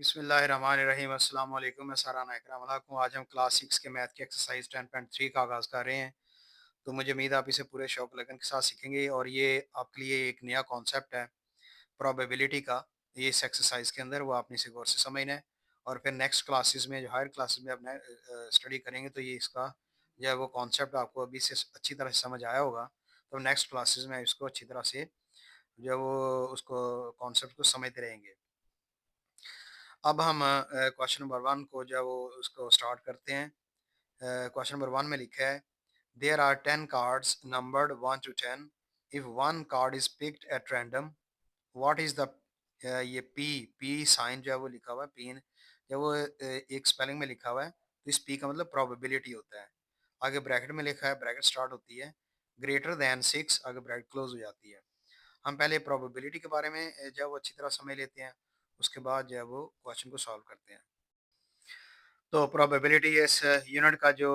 बिस्मिल्लाहिर्रहमानिर्रहीम अस्सलाम वालेकुम। मैं साराना इकराम हूँ। आज हम क्लास 6 के मैथ की एक्सरसाइज 10.3 का आगाज़ कर रहे हैं। तो मुझे उम्मीद है आप इसे पूरे शौक लगन के साथ सीखेंगे और ये आपके लिए एक नया कॉन्सेप्ट है प्रोबेबिलिटी का। ये इस एक्सरसाइज के अंदर वो आपने इसे गौर से समझना है और फिर नेक्स्ट क्लासेस में जो हायर क्लासेस में अपने स्टडी करेंगे तो ये इसका जो है वो कॉन्सेप्ट आपको अभी से अच्छी तरह से समझ आया होगा। तो नेक्स्ट क्लासेस में इसको अच्छी तरह से जो है वो उसको कॉन्सेप्ट को समझते रहेंगे। अब हम क्वेश्चन नंबर 1 को जो है वो उसको स्टार्ट करते हैं। क्वेश्चन नंबर 1 में लिखा है there are 10 cards numbered 1 to 10 if one card is picked at random what is the ये पी पी साइन जो है वो लिखा हुआ है पी जब वो एक स्पेलिंग में लिखा हुआ है तो इस पी का मतलब प्रोबेबिलिटी होता है। आगे ब्रैकेट में लिखा है ब्रैकेट स्टार्ट होती है ग्रेटर देन 6 आगे ब्रैकेट क्लोज हो जाती है। हम पहले प्रोबेबिलिटी के बारे में जो है वो अच्छी तरह समझ लेते हैं। उसके बाद जो है वो क्वेश्चन को सॉल्व करते हैं। तो प्रोबेबिलिटी इस यूनिट का जो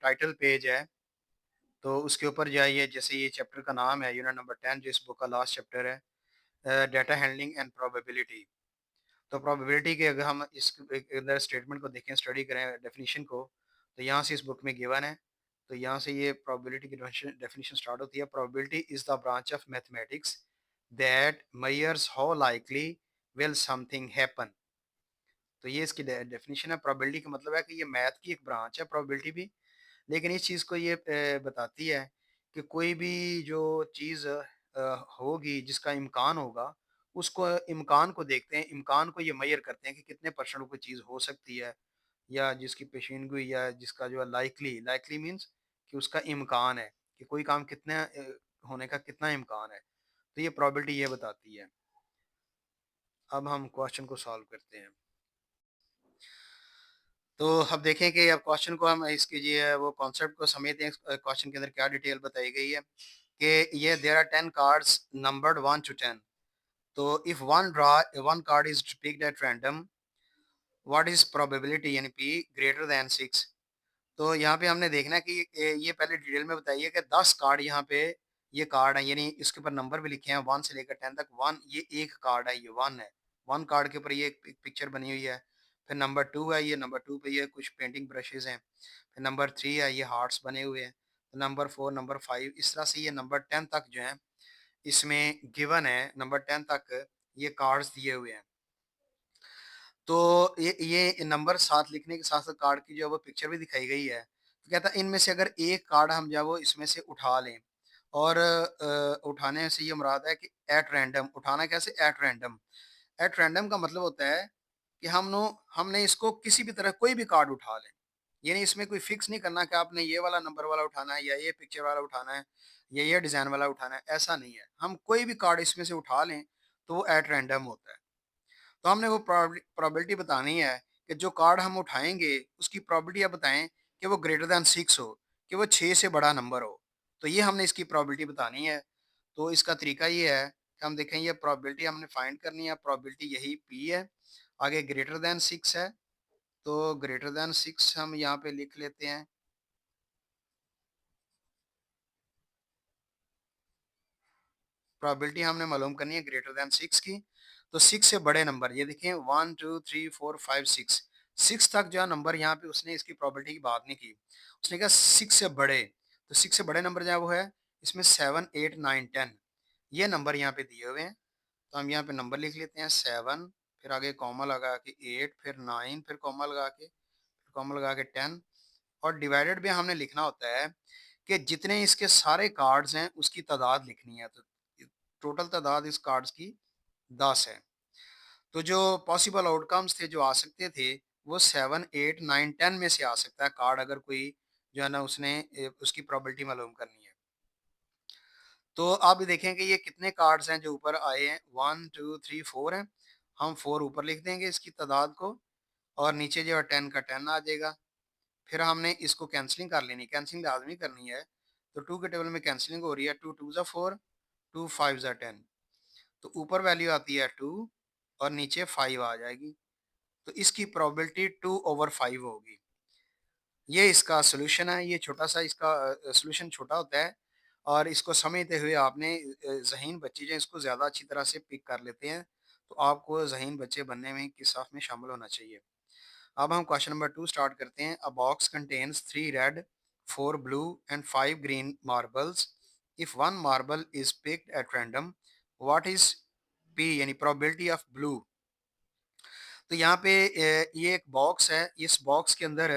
टाइटल पेज है तो उसके ऊपर जाइए। जैसे ये चैप्टर का नाम है यूनिट नंबर 10 जो इस बुक का लास्ट चैप्टर है डाटा हैंडलिंग एंड प्रोबेबिलिटी। तो प्रोबेबिलिटी के अगर हम इस अंदर स्टेटमेंट को देखें स्टडी करें डेफिनेशन को तो यहाँ से इस बुक में गिवन है। तो यहाँ से ये प्रोबेबिलिटी की डेफिनेशन स्टार्ट होती है। Probability is the branch of mathematics that measures how likely will something happen. तो ये इसकी डेफिनेशन है। प्रोबेबिलिटी का मतलब है कि ये मैथ की एक ब्रांच है प्रोबेबिलिटी भी। लेकिन इस चीज़ को ये बताती है कि कोई भी जो चीज़ होगी जिसका इम्कान होगा उसको इम्कान को देखते हैं, इम्कान को ये मेजर करते हैं कि कितने परसेंट कोई चीज़ हो सकती है या जिसकी पेशीनगोई या जिसका जो है लाइकली लाइकली मीन्स कि उसका इम्कान है कि कोई काम कितने होने का कितना इम्कान है। तो ये प्रोबेबिलिटी ये बताती है। अब हम क्वेश्चन को सॉल्व करते हैं। तो अब देखें कि अब क्वेश्चन को हम इसके जो वो कॉन्सेप्ट को समझते हैं। क्वेश्चन के अंदर क्या डिटेल बताई गई है कि ये there are 10 cards numbered 1 to 10। तो if one card is picked at random what is probability यानी पी ग्रेटर देन 6। तो यहाँ पे हमने देखना है कि ये पहले डिटेल में बताइए कि 10 कार्ड यहाँ पे ये कार्ड है यानी इसके ऊपर नंबर भी लिखे हैं 1 से लेकर 10 तक। 1 ये एक कार्ड है, ये 1 है। 1 कार्ड के ऊपर ये एक पिक्चर बनी हुई है। फिर नंबर 2 है, ये नंबर 2 पे ये कुछ पेंटिंग ब्रशेज़ हैं। फिर नंबर 3 है, ये हार्ट्स बने हुए हैं। तो नंबर 4, नंबर 5 इस तरह से ये नंबर 10 तक जो है इसमें गिवन है। नंबर 10 तक ये कार्ड्स दिए हुए हैं। तो ये नंबर साथ लिखने के साथ-साथ कार्ड की जो है वो पिक्चर भी दिखाई गई है। तो कहता है इनमें से अगर एक कार्ड हम जो है वो इसमें से उठा लें और उठाने से ये मुराद है कि एट रैंडम उठाना कैसे एट रैंडम। एट रैंडम का मतलब होता है कि हमने इसको किसी भी तरह कोई भी कार्ड उठा लें। यानी इसमें कोई फिक्स नहीं करना कि आपने ये वाला नंबर वाला उठाना है या ये पिक्चर वाला उठाना है या ये डिज़ाइन वाला उठाना है, ऐसा नहीं है। हम कोई भी कार्ड इसमें से उठा लें तो वो एट रैंडम होता है। तो हमने वो प्रोबेबिलिटी बतानी है कि जो कार्ड हम उठाएँगे, उसकी प्रोबेबिलिटी आप बताएँ कि वो ग्रेटर दैन 6 हो, कि वो 6 से बड़ा नंबर हो। तो ये हमने इसकी प्रोबेबिलिटी बतानी है। तो इसका तरीका ये है कि हम देखें ये प्रोबेबिलिटी हमने फाइंड करनी है, प्रोबेबिलिटी यही P है। आगे ग्रेटर दैन 6 है, तो ग्रेटर दैन 6 हम यहाँ पे लिख लेते हैं। प्रोबेबिलिटी हमने मालूम करनी है ग्रेटर दैन 6 की। तो 6 से बड़े नंबर ये देखिए 1 2 3 4 5 6 6 तक जो है नंबर यहाँ पे उसने इसकी प्रोबेबिलिटी की बात नहीं की। उसने कहा 6 से बड़े। तो 6 से बड़े नंबर जो है वो है इसमें 7 8 9 10 ये नंबर यहाँ पे दिए हुए हैं। तो हम यहाँ पे नंबर लिख लेते हैं 7 फिर आगे कॉमा लगा के 8 फिर 9 फिर कॉमा लगा के 10 और डिवाइडेड में हमने लिखना होता है कि जितने इसके सारे कार्ड्स हैं उसकी तादाद लिखनी है। तो टोटल तादाद इस कार्ड्स की 10 है। तो जो पॉसिबल आउटकम्स थे जो आ सकते थे वो 7 8 9 10 में से आ सकता है कार्ड अगर कोई जो है ना उसने उसकी प्रोबेबिलिटी मालूम करनी है। तो आप देखें कि ये कितने कार्ड्स हैं जो ऊपर आए हैं 1 2 3 4 हैं। हम 4 ऊपर लिख देंगे इसकी तादाद को और नीचे जो है 10 का 10 आ जाएगा। फिर हमने इसको कैंसलिंग कर लेनी, कैंसलिंग लाजमी करनी है। तो 2 के टेबल में कैंसलिंग हो रही है। 2 2 ज़ा 4 2 5 ज़ा 10। तो ऊपर वैल्यू आती है 2 और नीचे 5 आ जाएगी। तो इसकी प्रोबेबिलिटी 2 ओवर 5 होगी। ये इसका सॉल्यूशन है। ये छोटा-सा इसका सॉल्यूशन छोटा होता है और इसको समझते हुए आपने ज़हीन बच्चे जो हैं इसको ज़्यादा अच्छी तरह से पिक कर लेते हैं। तो आपको ज़हीन बच्चे बनने में किस साफ में शामिल होना चाहिए। अब हम क्वेश्चन नंबर 2 स्टार्ट करते हैं। अ box contains 3 red, 4 blue and 5 green marbles. If one marble is picked at random, what is P यानी प्रोबेबिलिटी ऑफ ब्लू। तो यहाँ पे ये एक बॉक्स है, इस बॉक्स के अंदर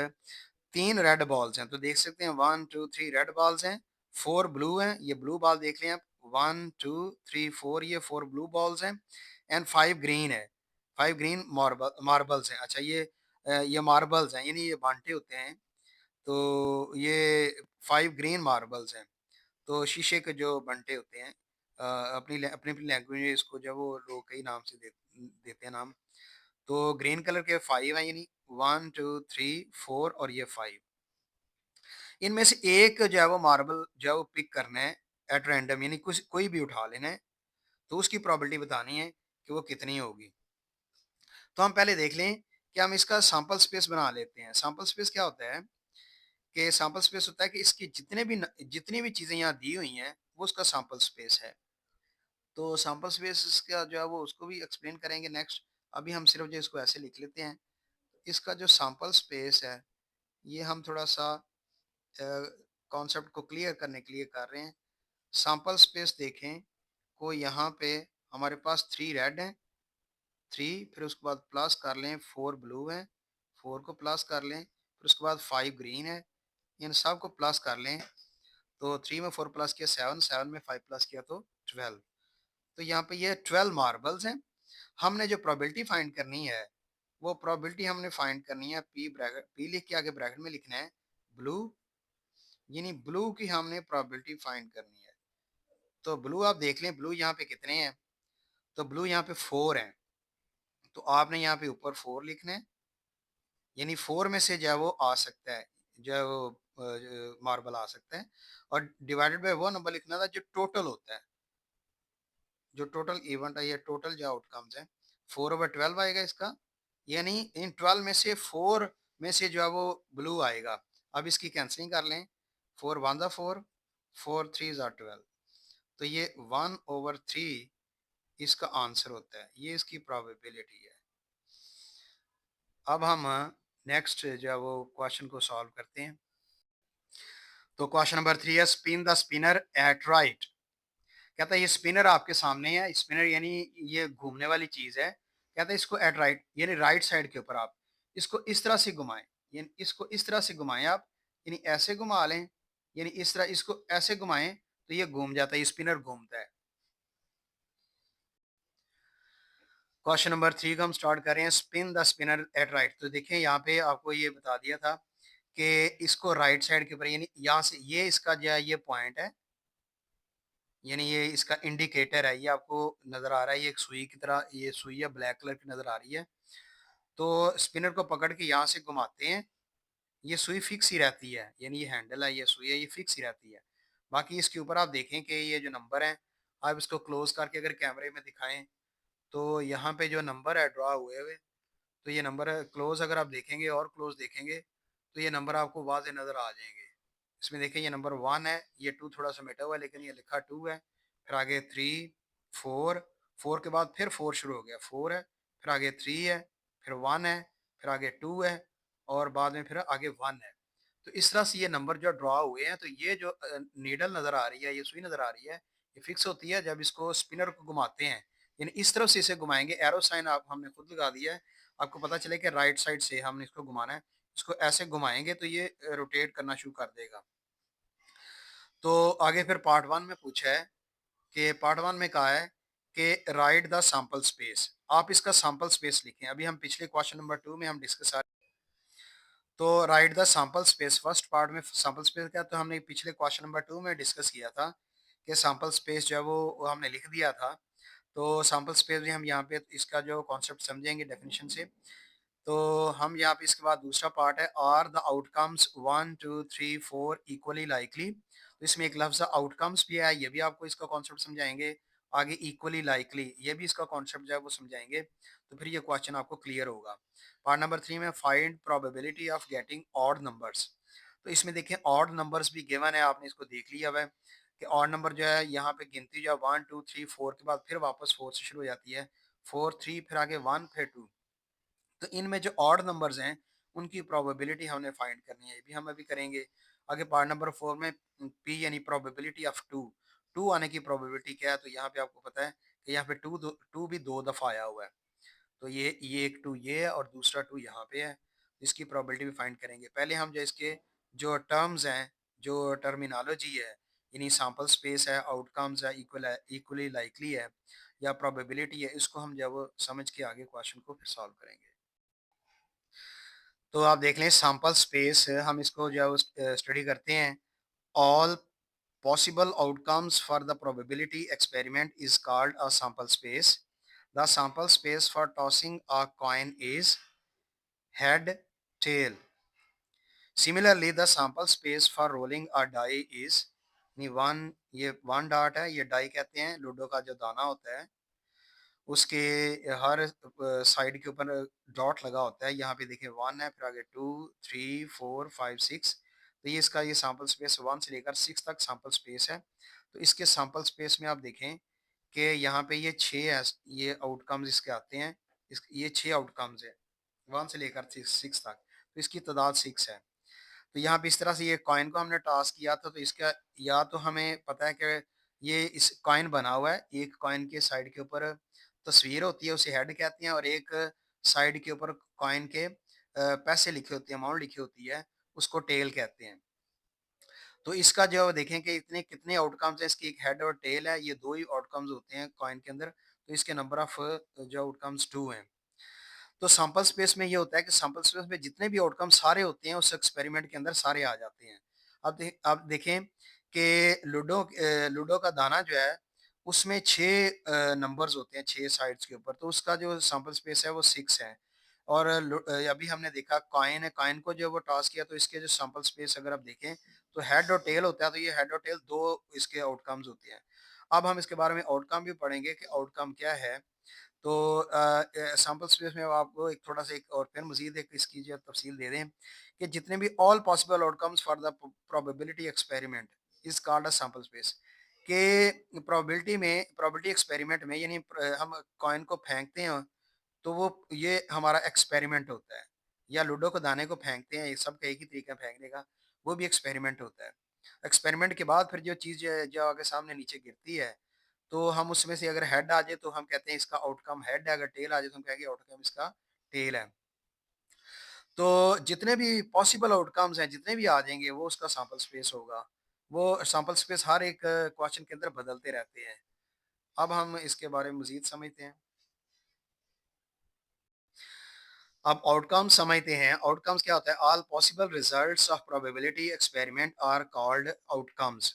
3 रेड बॉल्स हैं। तो देख सकते हैं 1 2 3 रेड बॉल्स हैं, 4 ब्लू हैं, ये ब्लू बॉल देख लें आप, 1 2 3 4 ये 4 ब्लू बॉल्स हैं एंड 5 ग्रीन है, 5 ग्रीन मार्बल्स हैं। अच्छा ये मार्बल्स हैं यानी ये बांटे होते हैं। तो ये 5 ग्रीन मार्बल्स हैं। तो शीशे के जो बंटे होते हैं, अपनी अपनी लैंग्वेज में इसको जो वो लोग कई नाम से देते हैं नाम। तो ग्रीन कलर के 5 हैं यानी 1 2 3 4 और ये 5। इनमें से एक जो है वो मार्बल जो है वो पिक करना है एट रैंडम, यानी कुछ कोई भी उठा लेना है। तो उसकी प्रोबेबिलिटी बतानी है कि वो कितनी होगी। तो हम पहले देख लें कि हम इसका सैंपल स्पेस बना लेते हैं। सैंपल स्पेस क्या होता है कि सैंपल स्पेस होता है कि इसकी जितनी भी चीज़ें यहाँ दी हुई हैं वो उसका सैंपल स्पेस है। तो सैंपल स्पेस का जो है वो उसको भी एक्सप्लेन करेंगे नेक्स्ट। अभी हम सिर्फ जो इसको ऐसे लिख लेते हैं। इसका जो सैंपल स्पेस है ये हम थोड़ा सा कॉन्सेप्ट को क्लियर करने के लिए कर रहे हैं। सैंपल स्पेस देखें को यहाँ पे हमारे पास 3 रेड हैं, 3 फिर उसके बाद प्लस कर लें 4 ब्लू हैं, 4 को प्लस कर लें, फिर उसके बाद 5 ग्रीन है, इन सब को प्लस कर लें। तो 3 में 4 प्लस किया 7, 7 में 5 प्लस किया तो 12। तो यहाँ पे ये 12 मार्बल्स हैं। हमने जो प्रोबेबिलिटी फाइंड करनी है वो प्रोबेबिलिटी हमने फाइंड करनी है, पी ब्रैकेट पी लिख के आगे ब्रैकेट में लिखना है ब्लू, यानी ब्लू की हमने प्रोबेबिलिटी फाइंड करनी है। तो ब्लू आप देख लें ब्लू यहाँ पे कितने हैं। तो ब्लू यहाँ पे 4 हैं। तो आपने यहाँ पे ऊपर 4 लिखना है, यानी 4 में से जो है वो आ सकता है, जो है वो मार्बल आ सकता है। और डिवाइडेड बाय वो नंबर लिखना था जो टोटल होता है, जो टोटल इवेंट है, ये टोटल जो आउटकम्स है 4/12 आएगा इसका। यानी इन 12 में से 4 में से जो है वो ब्लू आएगा। अब इसकी कैंसलिंग कर लें, 4 1 ज़ा 4, 4 3 ज़ा 12। तो ये 1/3 इसका आंसर होता है, ये इसकी प्रोबेबिलिटी है। अब हम नेक्स्ट जो है वो क्वेश्चन को सॉल्व करते हैं। तो क्वेश्चन नंबर 3 है spin the spinner at right. कहता है ये स्पिनर आपके सामने है, स्पिनर यानी ये घूमने वाली चीज है। कहता है इसको एट राइट यानी राइट साइड के ऊपर आप इसको इस तरह से घुमाएं, यानी इसको इस तरह से घुमाएं आप, यानी ऐसे घुमा लें, यानी इस तरह इसको ऐसे घुमाएं तो ये घूम जाता है, ये स्पिनर घूमता है। क्वेश्चन नंबर 3 का हम स्टार्ट कर रहे हैं, spin the spinner at right. तो देखिए यहाँ पे आपको ये बता दिया था कि इसको राइट साइड के ऊपर, यानी यहाँ से ये इसका जो है ये पॉइंट है, यानी ये इसका इंडिकेटर है, ये आपको नज़र आ रहा है, ये एक सुई की तरह ये सुई है, ब्लैक कलर की नज़र आ रही है। तो स्पिनर को पकड़ के यहाँ से घुमाते हैं, ये सुई फिक्स ही रहती है, यानी ये हैंडल है, ये सुई है, ये फिक्स ही रहती है। बाकी इसके ऊपर आप देखें कि ये जो नंबर है, आप इसको क्लोज करके अगर कैमरे में दिखाएं तो यहाँ पे जो नंबर है ड्रा हुए हुए, तो ये नंबर है क्लोज, अगर आप देखेंगे और क्लोज देखेंगे तो ये नंबर आपको वाज़े नज़र आ जाएंगे। इसमें देखिए ये नंबर 1 है, ये 2 थोड़ा सा मिटा हुआ है लेकिन ये लिखा 2 है। फिर आगे 3 4, 4 के बाद फिर 4 शुरू हो गया, 4 है, फिर आगे 3 है, फिर 1 है, फिर आगे 2 है और बाद में फिर आगे 1 है। तो इस तरह से ये नंबर जो ड्रॉ हुए हैं, तो ये जो नीडल नज़र आ रही है, ये सुई नज़र आ रही है, ये फिक्स होती है जब इसको स्पिनर को घुमाते हैं, यानी इस तरफ से इसे घुमाएंगे। एरो साइन आप हमने खुद लगा दिया है, आपको पता चले कि राइट साइड से हमने इसको घुमाना है। इसको ऐसे घुमाएंगे तो ये रोटेट करना शुरू कर देगा। तो आगे फिर पार्ट 1 में पूछा है कि पार्ट 1 में कहा है कि राइट द सैंपल स्पेस, आप इसका सैंपल स्पेस लिखें। अभी हम पिछले क्वेश्चन नंबर 2 में हम डिस्कस, तो right the sample space first part में सैंपल स्पेस क्या, तो हमने पिछले क्वेश्चन नंबर 2 में डिस्कस किया था कि सैंपल स्पेस जो है वो हमने लिख दिया था। तो सैंपल स्पेस भी हम यहाँ पे इसका जो कॉन्सेप्ट समझेंगे डेफिनेशन से। तो हम यहाँ पे इसके बाद दूसरा पार्ट है are the outcomes 1 2 3 4 equally likely. तो इसमें एक लफ्ज़ आउटकम्स भी है, ये भी आपको इसका कॉन्सेप्ट समझाएंगे। आगे इक्वली लाइकली ये भी इसका कॉन्सेप्ट जो है वो समझाएंगे। तो फिर ये क्वेश्चन आपको क्लियर होगा। पार्ट नंबर 3 में find probability of getting odd numbers. तो इसमें देखें ऑड नंबर्स भी गिवन है, आपने इसको देख लिया हुआ है कि ऑड नंबर जो है यहाँ पे गिनती जो है 1 2 3 4 के बाद फिर वापस 4 से शुरू हो जाती है। 4 3 फिर आगे 1 फिर 2। तो इनमें जो ऑड नंबर्स हैं उनकी प्रोबेबिलिटी हमने फाइंड करनी है, ये भी हम अभी करेंगे। आगे पार्ट नंबर 4 में पी यानी प्रोबेबिलिटी ऑफ टू, टू आने की प्रोबेबिलिटी क्या है, तो यहाँ पे आपको पता है कि यहाँ पे टू भी 2 दफ़ा आया हुआ है। तो ये एक टू ये है और दूसरा टू यहाँ पे है, इसकी प्रोबेबिलिटी भी फाइंड करेंगे। पहले हम जो इसके जो टर्म्स हैं, जो टर्मिनोलॉजी है, यानी सैंपल स्पेस है, आउटकम्स है, इक्वली लाइकली है या प्रोबेबिलिटी है, इसको हम जब समझ के आगे क्वेश्चन को फिर सॉल्व करेंगे। तो आप देख लें सैंपल स्पेस, हम इसको जब स्टडी करते हैं, all possible outcomes for the probability experiment is called a sample space. The sample space for tossing a coin is head, tail. Similarly, the sample space for rolling a die is नहीं one, ये one dot है, ये die कहते हैं, ludo का जो दाना होता है उसके हर साइड के ऊपर डॉट लगा होता है। यहाँ पे देखिए 1 है, फिर आगे 2 3 4 5 6। तो ये इसका ये सैंपल स्पेस 1 से लेकर 6 तक सैंपल स्पेस है। तो इसके सैंपल स्पेस में आप देखें कि यहाँ पे ये 6 है, ये आउटकम्स इसके आते हैं। ये 6 आउटकम्स है 1 से लेकर 6 तक, तो इसकी तादाद 6 है। तो यहाँ पे इस तरह से ये कॉइन को हमने टॉस किया था, तो इसका या तो हमें पता है कि ये इस कॉइन बना हुआ है, एक कॉइन के साइड के ऊपर तस्वीर होती है, उसे हेड कहते हैं, और एक साइड के ऊपर कॉइन के पैसे लिखे होते हैं, अमाउंट लिखी होती है, उसको टेल कहते हैं। तो इसका जो देखें कि इतने कितने आउटकम्स हैं, इसकी एक हेड और टेल है, ये दो ही आउटकम्स होते हैं कॉइन के अंदर, तो इसके नंबर ऑफ जो आउटकम्स 2 हैं। तो सैंपल स्पेस में ये होता है कि सैंपल स्पेस में जितने भी आउटकम सारे होते हैं उस एक्सपेरिमेंट के अंदर सारे आ जाते हैं। अब देखें कि लूडो का दाना जो है उसमें 6 नंबर्स होते हैं 6 साइड्स के ऊपर, तो उसका जो सैंपल स्पेस है वो 6 है। और अभी हमने देखा कॉइन है, कॉइन को जो वो टॉस किया तो इसके जो सैंपल स्पेस अगर आप देखें तो हेड और टेल होता है, तो ये हेड और टेल दो इसके आउटकम्स होते हैं। अब हम इसके बारे में आउटकम भी पढ़ेंगे कि आउटकम क्या है। तो सैंपल स्पेस में आपको एक थोड़ा सा एक और फिर मज़ीद एक इसकी जो तफसील दे दें कि जितने भी all possible outcomes for the probability experiment is called a sample space, के प्रोबेबिलिटी एक्सपेरिमेंट में यानी हम कॉइन को फेंकते हैं तो वो ये हमारा एक्सपेरिमेंट होता है, या लूडो को दाने को फेंकते हैं, ये सब का एक ही तरीका है फेंकने का, वो भी एक्सपेरिमेंट होता है। एक्सपेरिमेंट के बाद फिर जो चीज़ जो आगे सामने नीचे गिरती है, तो हम उसमें से अगर हेड आ जाए तो हम कहते हैं इसका आउटकम हेड है, अगर टेल आ जाए तो हम कहेंगे आउटकम इसका टेल है। तो जितने भी पॉसिबल आउटकम्स हैं, जितने भी आ जाएँगे वो उसका सैंपल स्पेस होगा। वो सैंपल स्पेस हर एक क्वेश्चन के अंदर बदलते रहते हैं। अब हम इसके बारे में मज़ीद समझते हैं। अब आउटकम्स समझते हैं। आउटकम्स क्या होता है? All possible results of probability experiment are called outcomes.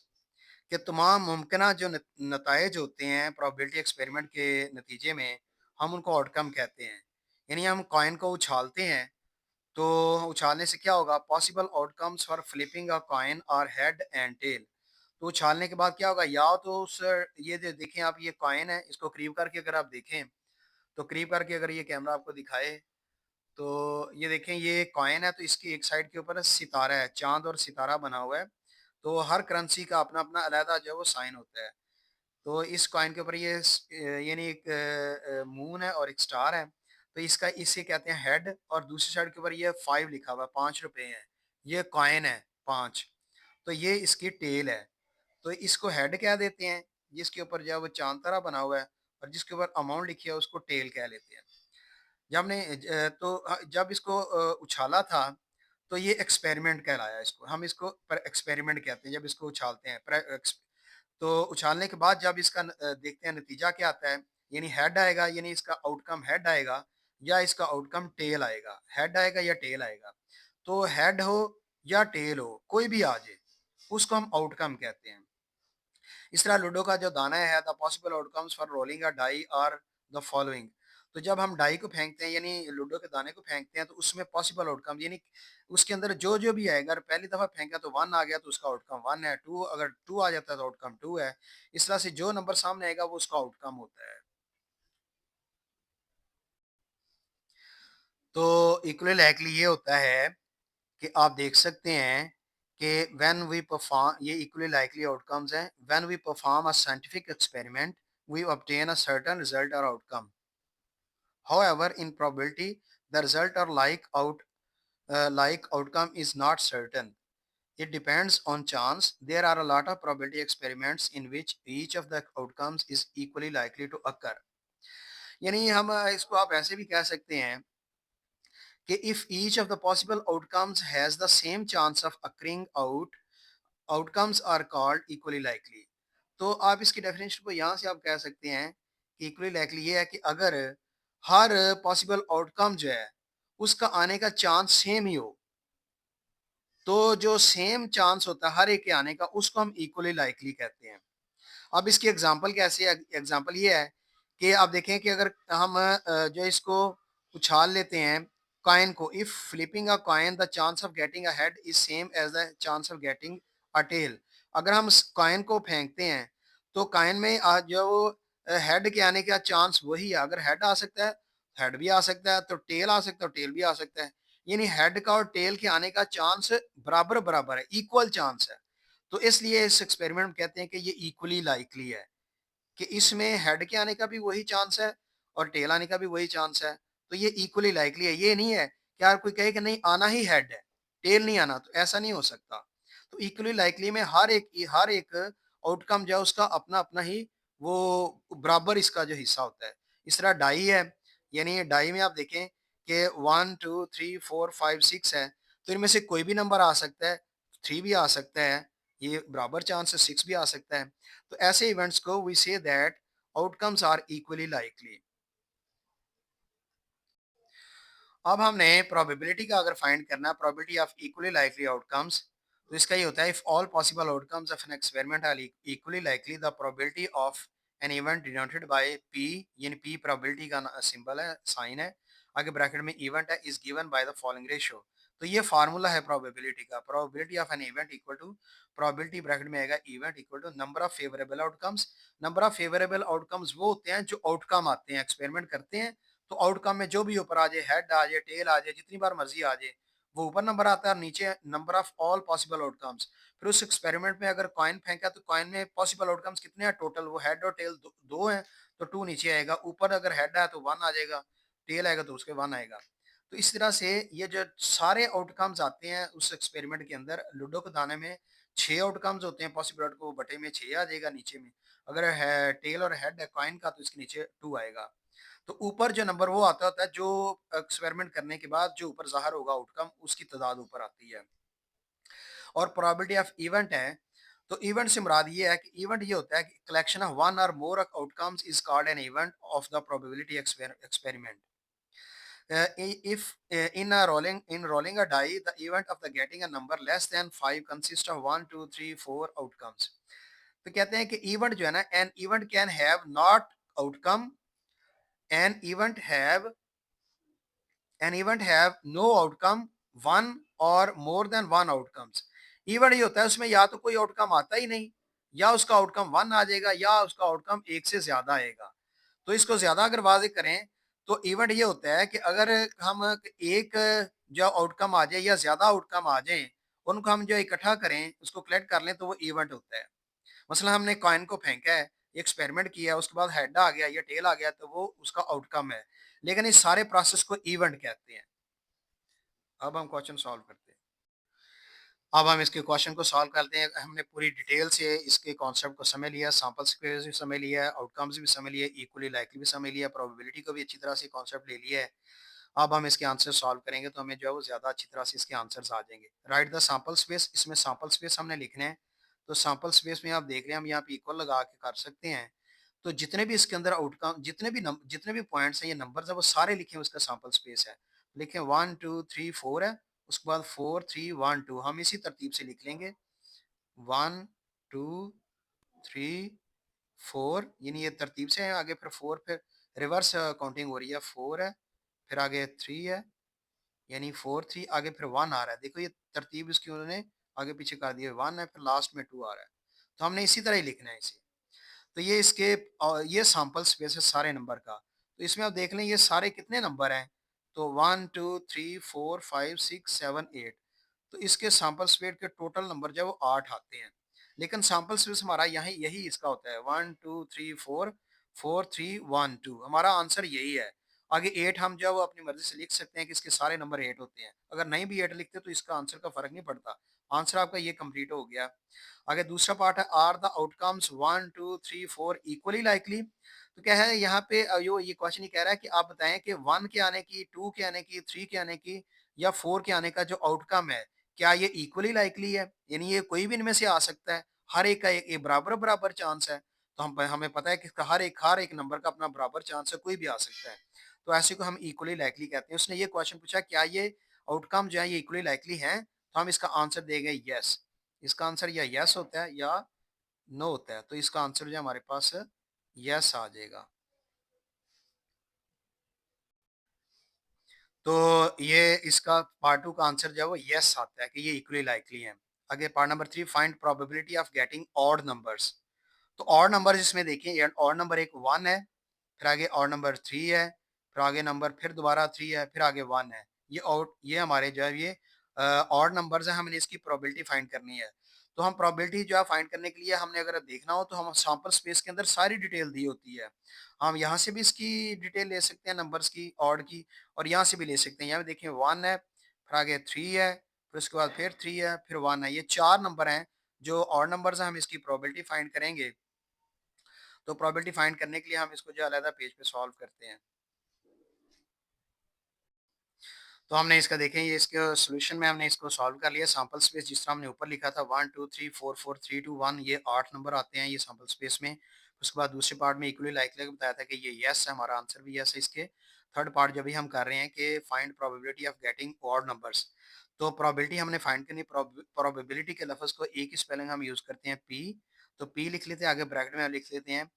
कि तमाम मुमकिना जो नताइज होते हैं प्रोबेबिलिटी एक्सपेरिमेंट के नतीजे में, हम उनको आउटकम कहते हैं। यानी हम कॉइन को उछालते हैं, तो उछालने से क्या होगा? Possible outcomes for flipping a coin और हेड एंड टेल। तो उछालने के बाद क्या होगा? या तो उस ये देखें आप, ये कॉइन है, इसको करीब करके अगर आप देखें, तो करीब करके अगर ये कैमरा आपको दिखाए, तो ये देखें ये कॉइन है, तो इसकी एक साइड के ऊपर सितारा है, चाँद और सितारा बना हुआ है। तो हर करेंसी का अपना-अपना अलहदा जो है वो साइन होता है। तो इस कॉइन के ऊपर ये यानी एक मून है और एक स्टार है। तो इसका इसे कहते हैं हेड, और दूसरी साइड के ऊपर ये 5 लिखा हुआ है, ₹5 हैं। ये कॉइन है 5, तो ये इसकी टेल है। तो इसको हेड कह देते हैं, जिसके ऊपर जो है वो चाँद तरह बना हुआ है, और जिसके ऊपर अमाउंट लिखी है उसको टेल कह लेते हैं। जब हमने जब इसको उछाला था, तो ये एक्सपेरिमेंट कहलाया इसको। हम इसको पर एक्सपेरिमेंट कहते हैं जब इसको उछालते हैं। तो उछालने के बाद जब इसका देखते हैं नतीजा क्या आता है, यानी हेड आएगा, यानी इसका आउटकम हेड आएगा, या इसका आउटकम टेल आएगा। हेड आएगा या टेल आएगा। तो हेड हो या टेल हो, कोई भी आ जाए, उसको हम आउटकम कहते हैं। इस तरह लूडो का जो दाना है, the possible outcomes for rolling a die are the following. तो जब हम डाई को फेंकते हैं यानी लूडो के दाने को फेंकते हैं, तो उसमें पॉसिबल आउटकम यानी उसके अंदर जो जो भी आएगा, अगर पहली दफा फेंका तो 1 आ गया तो उसका आउटकम 1 है, 2 अगर 2 आ जाता है तो आउटकम 2 है। इस तरह से जो नंबर सामने आएगा वो उसका आउटकम होता है। तो इक्वली लाइकली ये होता है कि आप देख सकते हैं कि व्हेन वी परफॉर्म, ये इक्वली लाइकली आउटकम्स हैं, when we perform a scientific experiment we obtain a certain result और outcome. However, in probability, the result or like outcome is not certain. It depends on chance. There are a lot of probability experiments in which each of the outcomes is equally likely to occur. यानी हम इसको आप ऐसे भी कह सकते हैं कि if each of the possible outcomes has the same chance of occurring outcomes are called equally likely. तो आप इसकी डेफिनेशन को यहाँ से आप कह सकते हैं कि इक्वली लाइकली ये है कि अगर हर पॉसिबल आउटकम जो है उसका आने का चांस सेम ही हो, तो जो सेम चांस होता है हर एक के आने का उसको हम इक्वली लाइकली कहते हैं। अब इसकी एग्जांपल कैसे है? एग्जांपल ये है कि आप देखें कि अगर हम जो इसको उछाल लेते हैं कॉइन को, if flipping a coin the chance of getting a head is same as the chance of getting a tail. अगर हम कॉइन को फेंकते हैं तो कॉइन में जो हेड के आने का चांस वही है। अगर हेड आ सकता है, हेड भी आ सकता है, तो टेल आ सकता है, टेल भी आ सकता है। यानी हेड का और टेल के आने का चांस बराबर बराबर है, इक्वल चांस है। तो इसलिए इस एक्सपेरिमेंट में कहते हैं कि ये इक्वली लाइकली है कि इसमें हेड के आने का भी वही चांस है और टेल आने का भी वही चांस है। तो ये इक्वली लाइकली है। ये नहीं है कि यार कोई कहे कि नहीं आना ही हेड है, टेल नहीं आना, तो ऐसा नहीं हो सकता। तो इक्वली लाइकली में हर एक आउटकम जो है उसका अपना-अपना ही वो बराबर इसका जो हिस्सा होता है। इस तरह डाई है, यानी डाई में आप देखें कि 1, 2, 3, 4, 5, 6 है, तो इनमें से कोई भी नंबर आ सकता है, 3 भी आ सकता है, ये बराबर चांस है, 6 भी आ सकता है। तो ऐसे इवेंट्स को we say that outcomes are equally likely. अब हमने प्रोबेबिलिटी का अगर फाइंड करना है, probability of equally likely outcomes, तो इसका ये होता है if all possible outcomes of an experiment are equally likely the probability of an event denoted by P, यानी पी प्रोबेबिलिटी का सिंबल है, साइन है, आगे ब्रैकेट में इवेंट है, is given by the following ratio. तो ये फार्मूला है प्रोबेबिलिटी का। Probability of an event equal to, probability bracket में आएगा event equal to number of favourable outcomes. Number of favourable outcomes वो होते हैं जो आउटकम आते हैं, एक्सपेरिमेंट करते हैं तो आउटकम में जो भी ऊपर आ जाए, हेड आ जाए, टेल आ जाए, जितनी बार मर्जी आ जाए, वो ऊपर नंबर आता है और नीचे number of all possible outcomes. फिर उस एक्सपेरिमेंट में अगर कॉइन फेंका तो कॉइन में पॉसिबल आउटकम्स कितने हैं टोटल, वो हेड और टेल दो हैं, तो टू नीचे आएगा। ऊपर अगर हेड है तो वन आ जाएगा, टेल आएगा तो उसके वन आएगा। तो इस तरह से ये जो सारे आउटकम्स आते हैं उस एक्सपेरिमेंट के अंदर, लूडो के दाने में 6 आउटकम्स होते हैं पॉसिबल आउटकम, वो बटे में 6 आ जाएगा नीचे में। अगर है टेल और हेड है कॉइन का तो इसके नीचे 2 आएगा। तो ऊपर जो नंबर वो आता होता है जो एक्सपेरिमेंट करने के बाद जो ऊपर ज़ाहिर होगा आउटकम, उसकी तादाद ऊपर आती है। और प्रोबेबिलिटी ऑफ इवेंट है, तो इवेंट से मुराद ये है कि इवेंट ये होता है कि collection of one or more outcomes is called an event of the probability experiment. If in rolling a die, the event of the getting a number less than 5 consists of 1, 2, 3, 4 outcomes. तो कहते हैं कि event जो है ना, an event can have not outcome, an event have an event have no outcome, one or more than one outcomes। Event ये होता है उसमें या तो कोई आउटकम आता ही नहीं, या उसका आउटकम वन आ जाएगा, या उसका आउटकम एक से ज्यादा आएगा। तो इसको ज्यादा अगर वाज़ेह करें तो इवेंट ये होता है कि अगर हम एक जो आउटकम आ जाए या ज्यादा आउटकम आ जाए, उनको हम जो इकट्ठा करें उसको कलेक्ट कर लें तो वो इवेंट होता है। मसलन हमने कॉइन को फेंका है, एक्सपेरिमेंट किया है, उसके बाद हेड आ गया या टेल आ गया, तो वो उसका आउटकम है। लेकिन इस सारे प्रोसेस को इवेंट कहते हैं। अब हम क्वेश्चन सॉल्व करते हैं। अब हम इसके क्वेश्चन को सॉल्व करते हैं। हमने पूरी डिटेल से इसके कॉन्सेप्ट को समझ लिया, सैंपल स्क्वेयर्स भी समझ लिया है, आउटकम्स भी समझ लिए, इक्वली लाइकली भी समझ लिया, प्रोबेबिलिटी को भी अच्छी तरह से कॉन्सेप्ट ले लिया है। अब हम इसके आंसर सॉल्व करेंगे तो हमें जो है वो ज़्यादा अच्छी तरह से इसके आंसर्स आ जाएंगे। राइट द सैंपल स्पेस, इसमें सैंपल स्पेस हमने लिखना है। तो सैंपल स्पेस में आप देख रहे हैं, हम यहाँ पे इक्वल लगा के कर सकते हैं। तो जितने भी इसके अंदर आउटकम, जितने भी पॉइंट्स हैं, ये नंबर्स हैं, वो सारे लिखे हैं, उसका सैंपल स्पेस है। लिखें 1, 2, 3, 4 है, उसके बाद 4, 3, 1, 2 हम इसी तरतीब से लिख लेंगे। 1, 2, 3, 4, यानी ये तरतीब से है। आगे फिर 4, फिर रिवर्स काउंटिंग हो रही है, 4 है, फिर आगे 3 है, यानी 4, 3, आगे फिर 1 आ रहा है। देखो ये तरतीब इसकी उन्होंने आगे पीछे कर दी है, 1 है, फिर लास्ट में 2 आ रहा है। तो हमने इसी तरह ही लिखना है इसे। तो ये इसके ये सैंपल स्पेस है सारे नंबर का। तो इसमें आप देख लें ये सारे कितने नंबर हैं, तो 1, 2, 3, 4, 5, 6, 7, 8। तो इसके सैंपल स्पेस के टोटल नंबर जो है वो 8 आते हैं। लेकिन सैंपल स्पेस हमारा यही यही इसका होता है, 1, 2, 3, 4, 4, 3, 1, 2 हमारा आंसर यही है। आगे 8 हम जो है वो अपनी मर्जी से लिख सकते हैं कि इसके सारे नंबर 8 होते हैं। अगर नहीं भी 8 लिखते तो इसका आंसर का फ़र्क नहीं पड़ता। आंसर आपका ये कंप्लीट हो गया। आगे दूसरा पार्ट है, are the outcomes 1, 2, 3, 4 equally likely? तो क्या है यहाँ पे यो ये क्वेश्चन ये कह रहा है कि आप बताएं कि 1 के आने की, 2 के आने की, 3 के आने की या 4 के आने का जो आउटकम है, क्या ये इक्वली लाइकली है? यानी ये कोई भी इनमें से आ सकता है, हर एक का एक बराबर-बराबर चांस है। तो हम हमें पता है कि इसका हर एक नंबर का अपना बराबर चांस है, कोई भी आ सकता है। तो ऐसे को हम इक्वली लाइकली कहते हैं। उसने ये क्वेश्चन पूछा, क्या ये आउटकम जो है ये इक्वली लाइकली हैं? तो हम इसका आंसर देंगे यस। इसका आंसर या यस होता है या नो होता है। तो इसका आंसर जो हमारे पास यस आ जाएगा। तो ये इसका पार्ट 2 का आंसर जो है वो यस आता है कि ये इक्वली लाइकली है। आगे part number 3, find probability of getting odd numbers. तो ऑड नंबर इसमें देखिए, ऑड नंबर एक 1 है, फिर आगे ऑड नंबर 3 है, फिर आगे नंबर फिर दोबारा 3 है, फिर आगे 1 है। ये हमारे जो है ये ऑड नंबर्स हैं, हमने इसकी प्रोबेबिलिटी फाइंड करनी है। तो हम प्रोबेबिलिटी जो है फाइंड करने के लिए हमने अगर देखना हो तो हम सैंपल स्पेस के अंदर सारी डिटेल दी होती है। हम यहाँ से भी इसकी डिटेल ले सकते हैं नंबर्स की, ऑड की, और यहाँ से भी ले सकते हैं। यहाँ पे देखिए 1 है, फिर आगे 3 है, फिर उसके बाद फिर 3 है, फिर 1 है। ये 4 नंबर हैं जो ऑड नंबर्स हैं, हम इसकी प्रोबेबिलिटी फाइंड करेंगे। तो प्रोबेबिलिटी फाइंड करने के लिए हम इसको जो अलग पेज पे सॉल्व करते हैं। तो हमने इसका देखें, ये इसके सॉल्यूशन में हमने इसको सॉल्व कर लिया। सैंपल स्पेस जिस तरह हमने ऊपर लिखा था 1 2 3 4 4 3 2 1, ये 8 नंबर आते हैं ये सैंपल स्पेस में। उसके बाद दूसरे पार्ट में इक्वली लाइकली बताया था कि ये यस है, हमारा आंसर भी यस है इसके। थर्ड पार्ट जब भी हम कर रहे हैं कि find probability of getting odd numbers, तो प्रोबेबिलिटी हमने फाइंड करनी। प्रोबेबिलिटी के लफ्ज़ को एक ही स्पेलिंग हम यूज़ करते हैं पी। तो पी लिख लेते हैं, आगे ब्रैकेट में हम लिख लेते हैं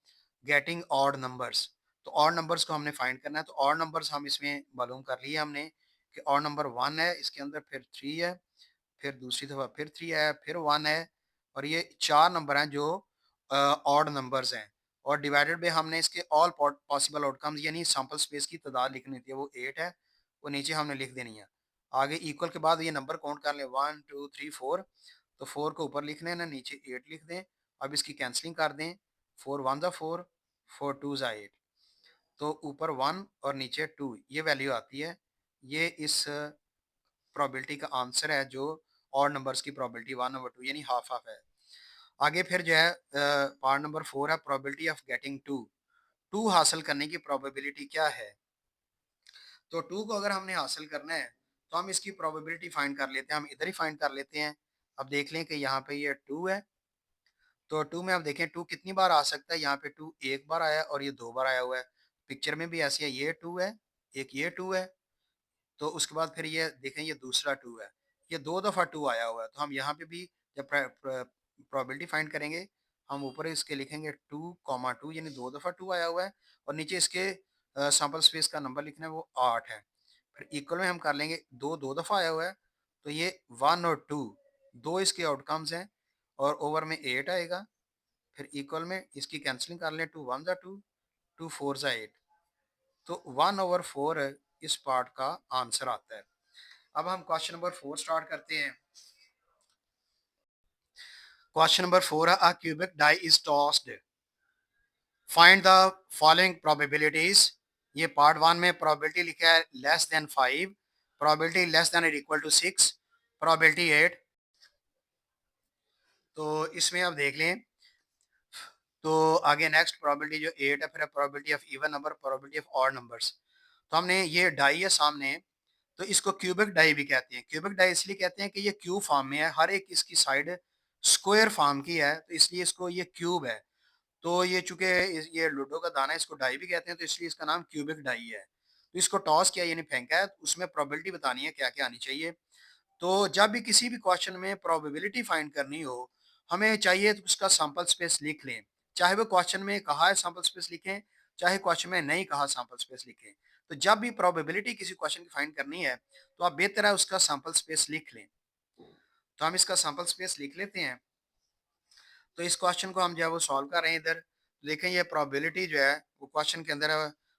गेटिंग ऑड नंबर्स। तो ऑड नंबर्स को हमने फाइंड करना है। तो ऑड नंबर्स हम इसमें मालूम कर लिए हमने कि और नंबर 1 है, इसके अंदर फिर 3 है, फिर दूसरी दफ़ा फिर 3 है, फिर 1 है, और ये 4 नंबर हैं जो ऑड नंबर्स हैं। और डिवाइडेड बाय हमने इसके ऑल पॉसिबल आउटकम्स यानी सैंपल स्पेस की तादाद लिखनी थी, वो 8 है, वो नीचे हमने लिख देनी है। आगे इक्वल के बाद ये नंबर काउंट कर लें 1 2 3 4, तो 4 को ऊपर लिख लेना, नीचे 8 लिख दें। अब इसकी कैंसलिंग कर दें, 4 1 ज़ा 4, 4 2 ज़ा 8, तो ऊपर 1 और नीचे 2 ये वैल्यू आती है। ये इस प्रोबेबिलिटी का आंसर है जो ऑड नंबर्स की प्रोबेबिलिटी 1/2 यानी हाफ हाफ है। आगे फिर जो है पार्ट नंबर 4 है, प्रोबेबिलिटी ऑफ गेटिंग 2। 2 हासिल करने की प्रोबेबिलिटी क्या है? तो 2 को अगर हमने हासिल करना है तो हम इसकी प्रोबेबिलिटी फाइंड कर लेते हैं, हम इधर ही फाइंड कर लेते हैं। अब देख लें कि यहाँ पे ये 2 है, तो 2 में आप देखें 2 कितनी बार आ सकता है। यहाँ पे 2 एक बार आया और ये 2 बार आया हुआ है। पिक्चर में भी ऐसे है, ये 2 है, एक ये 2 है, तो उसके बाद फिर ये देखें ये दूसरा 2 है, ये 2 दफ़ा 2 आया हुआ है। तो हम यहाँ पे भी जब प्रोबेबिलिटी फाइंड करेंगे, हम ऊपर इसके लिखेंगे 2, 2 यानी 2 दफ़ा 2 आया हुआ है, और नीचे इसके सैंपल स्पेस का नंबर लिखना है वो 8 है। फिर इक्वल में हम कर लेंगे 2 2 दफ़ा आया हुआ है, तो ये 1 और 2 दो इसके आउटकम्स हैं, और ओवर में 8 आएगा। फिर इक्वल में इसकी कैंसलिंग कर लें, 2 1 ज़ा 2, 2 4 ज़ा 8, तो 1/4 इस पार्ट का आंसर आता है। अब हम क्वेश्चन नंबर 4 स्टार्ट करते हैं। क्वेश्चन नंबर 4 है, a cubic die is tossed, find the following probabilities. ये पार्ट 1 में प्रोबेबिलिटी लिखा है less than 5, probability less than और इक्वल टू 6, प्रोबेबिलिटी 8। तो इसमें आप देख लें, तो आगे नेक्स्ट प्रोबेबिलिटी जो 8 है, फिर probability of even number, probability of odd numbers. तो हमने ये डाई है सामने, तो इसको क्यूबिक डाई भी कहते हैं। क्यूबिक डाई इसलिए कहते हैं कि ये क्यूब फॉर्म में है, हर एक इसकी साइड स्क्वायर फॉर्म की है, तो इसलिए इसको ये क्यूब है। तो ये चूंकि ये लूडो का दाना है, इसको डाई भी कहते हैं, तो इसलिए इसका नाम क्यूबिक डाई है। तो इसको टॉस किया यानी फेंका है, तो उसमें प्रोबेबिलिटी बतानी है क्या क्या आनी चाहिए। तो जब भी किसी भी क्वेश्चन में प्रोबेबिलिटी फाइंड करनी हो, हमें चाहिए तो उसका सैंपल स्पेस लिख लें। चाहे वो क्वेश्चन में कहा है सैंपल स्पेस लिखें, चाहे क्वेश्चन में नहीं कहा सैंपल स्पेस लिखें। तो जब भी प्रोबेबिलिटी किसी क्वेश्चन की फाइंड करनी है, तो आप बेहतर है उसका सैंपल स्पेस लिख लें। तो हम इसका सैंपल स्पेस लिख लेते हैं। तो इस क्वेश्चन को हम जो है वो सॉल्व कर रहे हैं इधर। देखें ये प्रोबेबिलिटी जो है वो क्वेश्चन के अंदर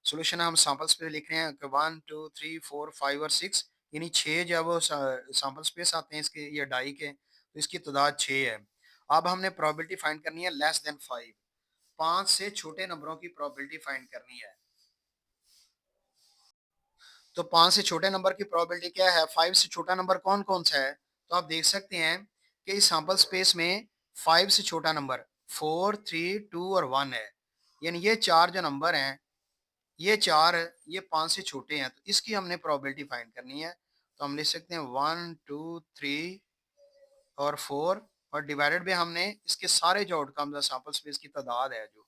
सॉल्यूशन हम सैंपल स्पेस लिख रहे हैं कि 1 2 3 4 5 और 6, यानी 6 जो है वो सैंपल स्पेस आते हैं इसके, ये डाई के, तो इसकी तादाद 6 है। अब हमने प्रोबेबिलिटी फाइंड करनी है लेस देन 5, 5 से छोटे नंबरों की प्रोबेबिलिटी फाइंड करनी है। तो 5 से छोटे नंबर की प्रोबेबिलिटी क्या है? 5 से छोटा नंबर कौन-कौन सा है? तो आप देख सकते हैं कि इस सैंपल स्पेस में 5 से छोटा नंबर 4, 3, 2 और 1 है। यानी ये 4 जो नंबर हैं, ये 4 ये 5 से छोटे हैं, तो इसकी हमने प्रोबेबिलिटी फाइंड करनी है। तो हम लिख सकते हैं 1, 2, 3 और 4 और डिवाइडेड बाय हमने इसके सारे जो आउटकम्स हैं सैंपल स्पेस की तादाद है जो,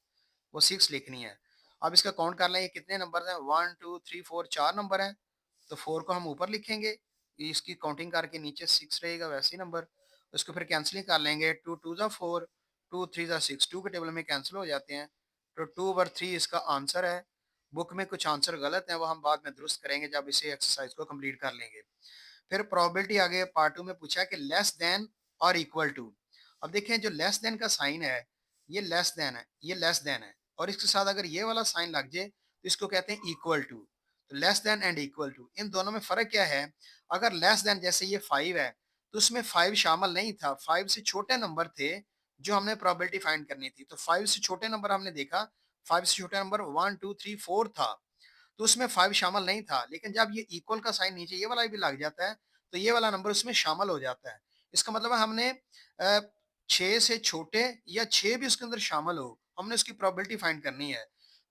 वो 6 लिखनी है। अब इसका काउंट कर लें ये कितने नंबर हैं? 1, 2, 3, 4 4 नंबर हैं। तो 4 को हम ऊपर लिखेंगे, इसकी काउंटिंग करके नीचे 6 रहेगा वैसे ही नंबर। उसको फिर कैंसलिंग कर लेंगे, 2 2 ज़ा 4, 2 3 ज़ा 6, 2 के टेबल में कैंसल हो जाते हैं। तो 2/3 इसका आंसर है। बुक में कुछ आंसर गलत हैं, वो हम बाद में दुरुस्त करेंगे जब इसे एक्सरसाइज को कंप्लीट कर लेंगे। फिर प्रोबेबिलिटी आगे पार्ट 2 में पूछा है कि लेस देन और इक्वल टू। अब देखें जो लेस देन का साइन है, ये लेस देन है, ये लेस देन है और इसके साथ अगर ये वाला साइन लग जाए तो इसको कहते हैं इक्वल टू। तो less than and equal to इन दोनों में फ़र्क क्या है? अगर लेस देन जैसे ये 5 है, तो उसमें 5 शामिल नहीं था, 5 से छोटे नंबर थे जो हमने प्रोबेबिलिटी फाइंड करनी थी। तो 5 से छोटे नंबर हमने देखा, 5 से छोटा नंबर 1, 2, 3, 4 था। तो उसमें 5 शामिल नहीं था, लेकिन जब ये इक्वल का साइन नीचे ये वाला भी लग जाता है, तो ये वाला नंबर उसमें शामिल हो जाता है। इसका मतलब है हमने 6 से छोटे या 6 भी उसके अंदर शामिल हो, हमने उसकी प्रोबेबिलिटी फाइंड करनी है।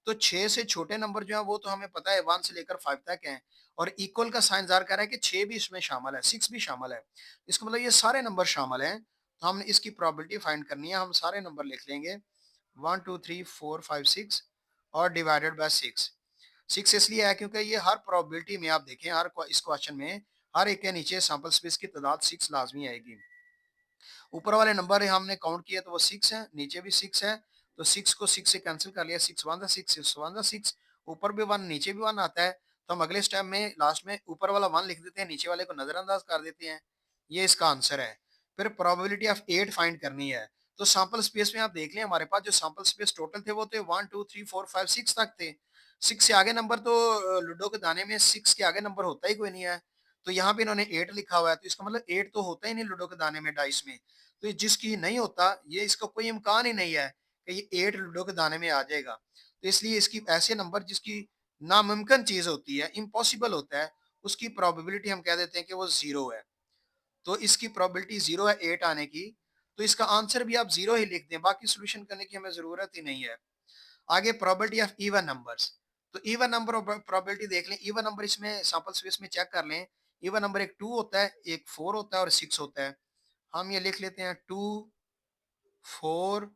तो 6 से छोटे नंबर जो है वो तो हमें पता है 1 से लेकर 5 तक हैं और इक्वल का साइन ज़ाहिर कर रहा है कि 6 भी इसमें शामिल है, 6 भी शामिल है। इसका मतलब ये सारे नंबर शामिल हैं, तो हमने इसकी प्रोबेबिलिटी फाइंड करनी है। हम सारे नंबर लिख लेंगे 1, 2, 3, 4, 5, 6 और डिवाइडेड बाय 6। 6 इसलिए है क्योंकि ये हर प्रोबेबिलिटी में आप देखें इस क्वेश्चन में हर एक के नीचे सैंपल स्पेस की तादाद 6 लाजमी आएगी। ऊपर वाले नंबर हमने काउंट किया तो वो 6 है, नीचे भी 6 है, तो 6 को 6 से कैंसिल कर लिया, 6 1 6 6 1 6, ऊपर भी 1 नीचे भी 1 आता है, तो हम अगले स्टेप में लास्ट में ऊपर वाला 1 लिख देते हैं, नीचे वाले को नजरअंदाज कर देते हैं। ये इसका आंसर है। फिर प्रोबेबिलिटी ऑफ 8 फाइंड करनी है। तो सैंपल स्पेस में आप देख लें हमारे पास जो सैंपल स्पेस टोटल थे वो थे 1 2 3 4 5 6 तक थे। 6 से आगे नंबर तो लूडो के दाने में 6 के आगे नंबर होता ही कोई नहीं है। तो यहाँ पे इन्होंने 8 लिखा हुआ है, तो इसका मतलब 8 तो होता ही नहीं लूडो के दाने में डाइस में। तो ये जिसकी नहीं होता, ये इसका कोई इम्कान ही नहीं है कि ये 8 लूडो के दाने में आ जाएगा। तो इसलिए इसकी ऐसे नंबर जिसकी नामुमकिन चीज़ होती है, इम्पॉसिबल होता है, उसकी प्रोबेबिलिटी हम कह देते हैं कि वो 0 है। तो इसकी प्रोबेबिलिटी 0 है 8 आने की, तो इसका आंसर भी आप 0 ही लिख दें, बाकी सॉल्यूशन करने की हमें ज़रूरत ही नहीं है। आगे प्रोबेबिलिटी ऑफ इवन नंबर्स। तो इवन नंबर और प्रोबेबिलिटी देख लें, इवन नंबर इसमें सैंपल स्पेस में चेक कर लें। इवन नंबर एक 2 होता है, एक 4 होता है और 6 होता है। हम ये लिख लेते हैं 2 4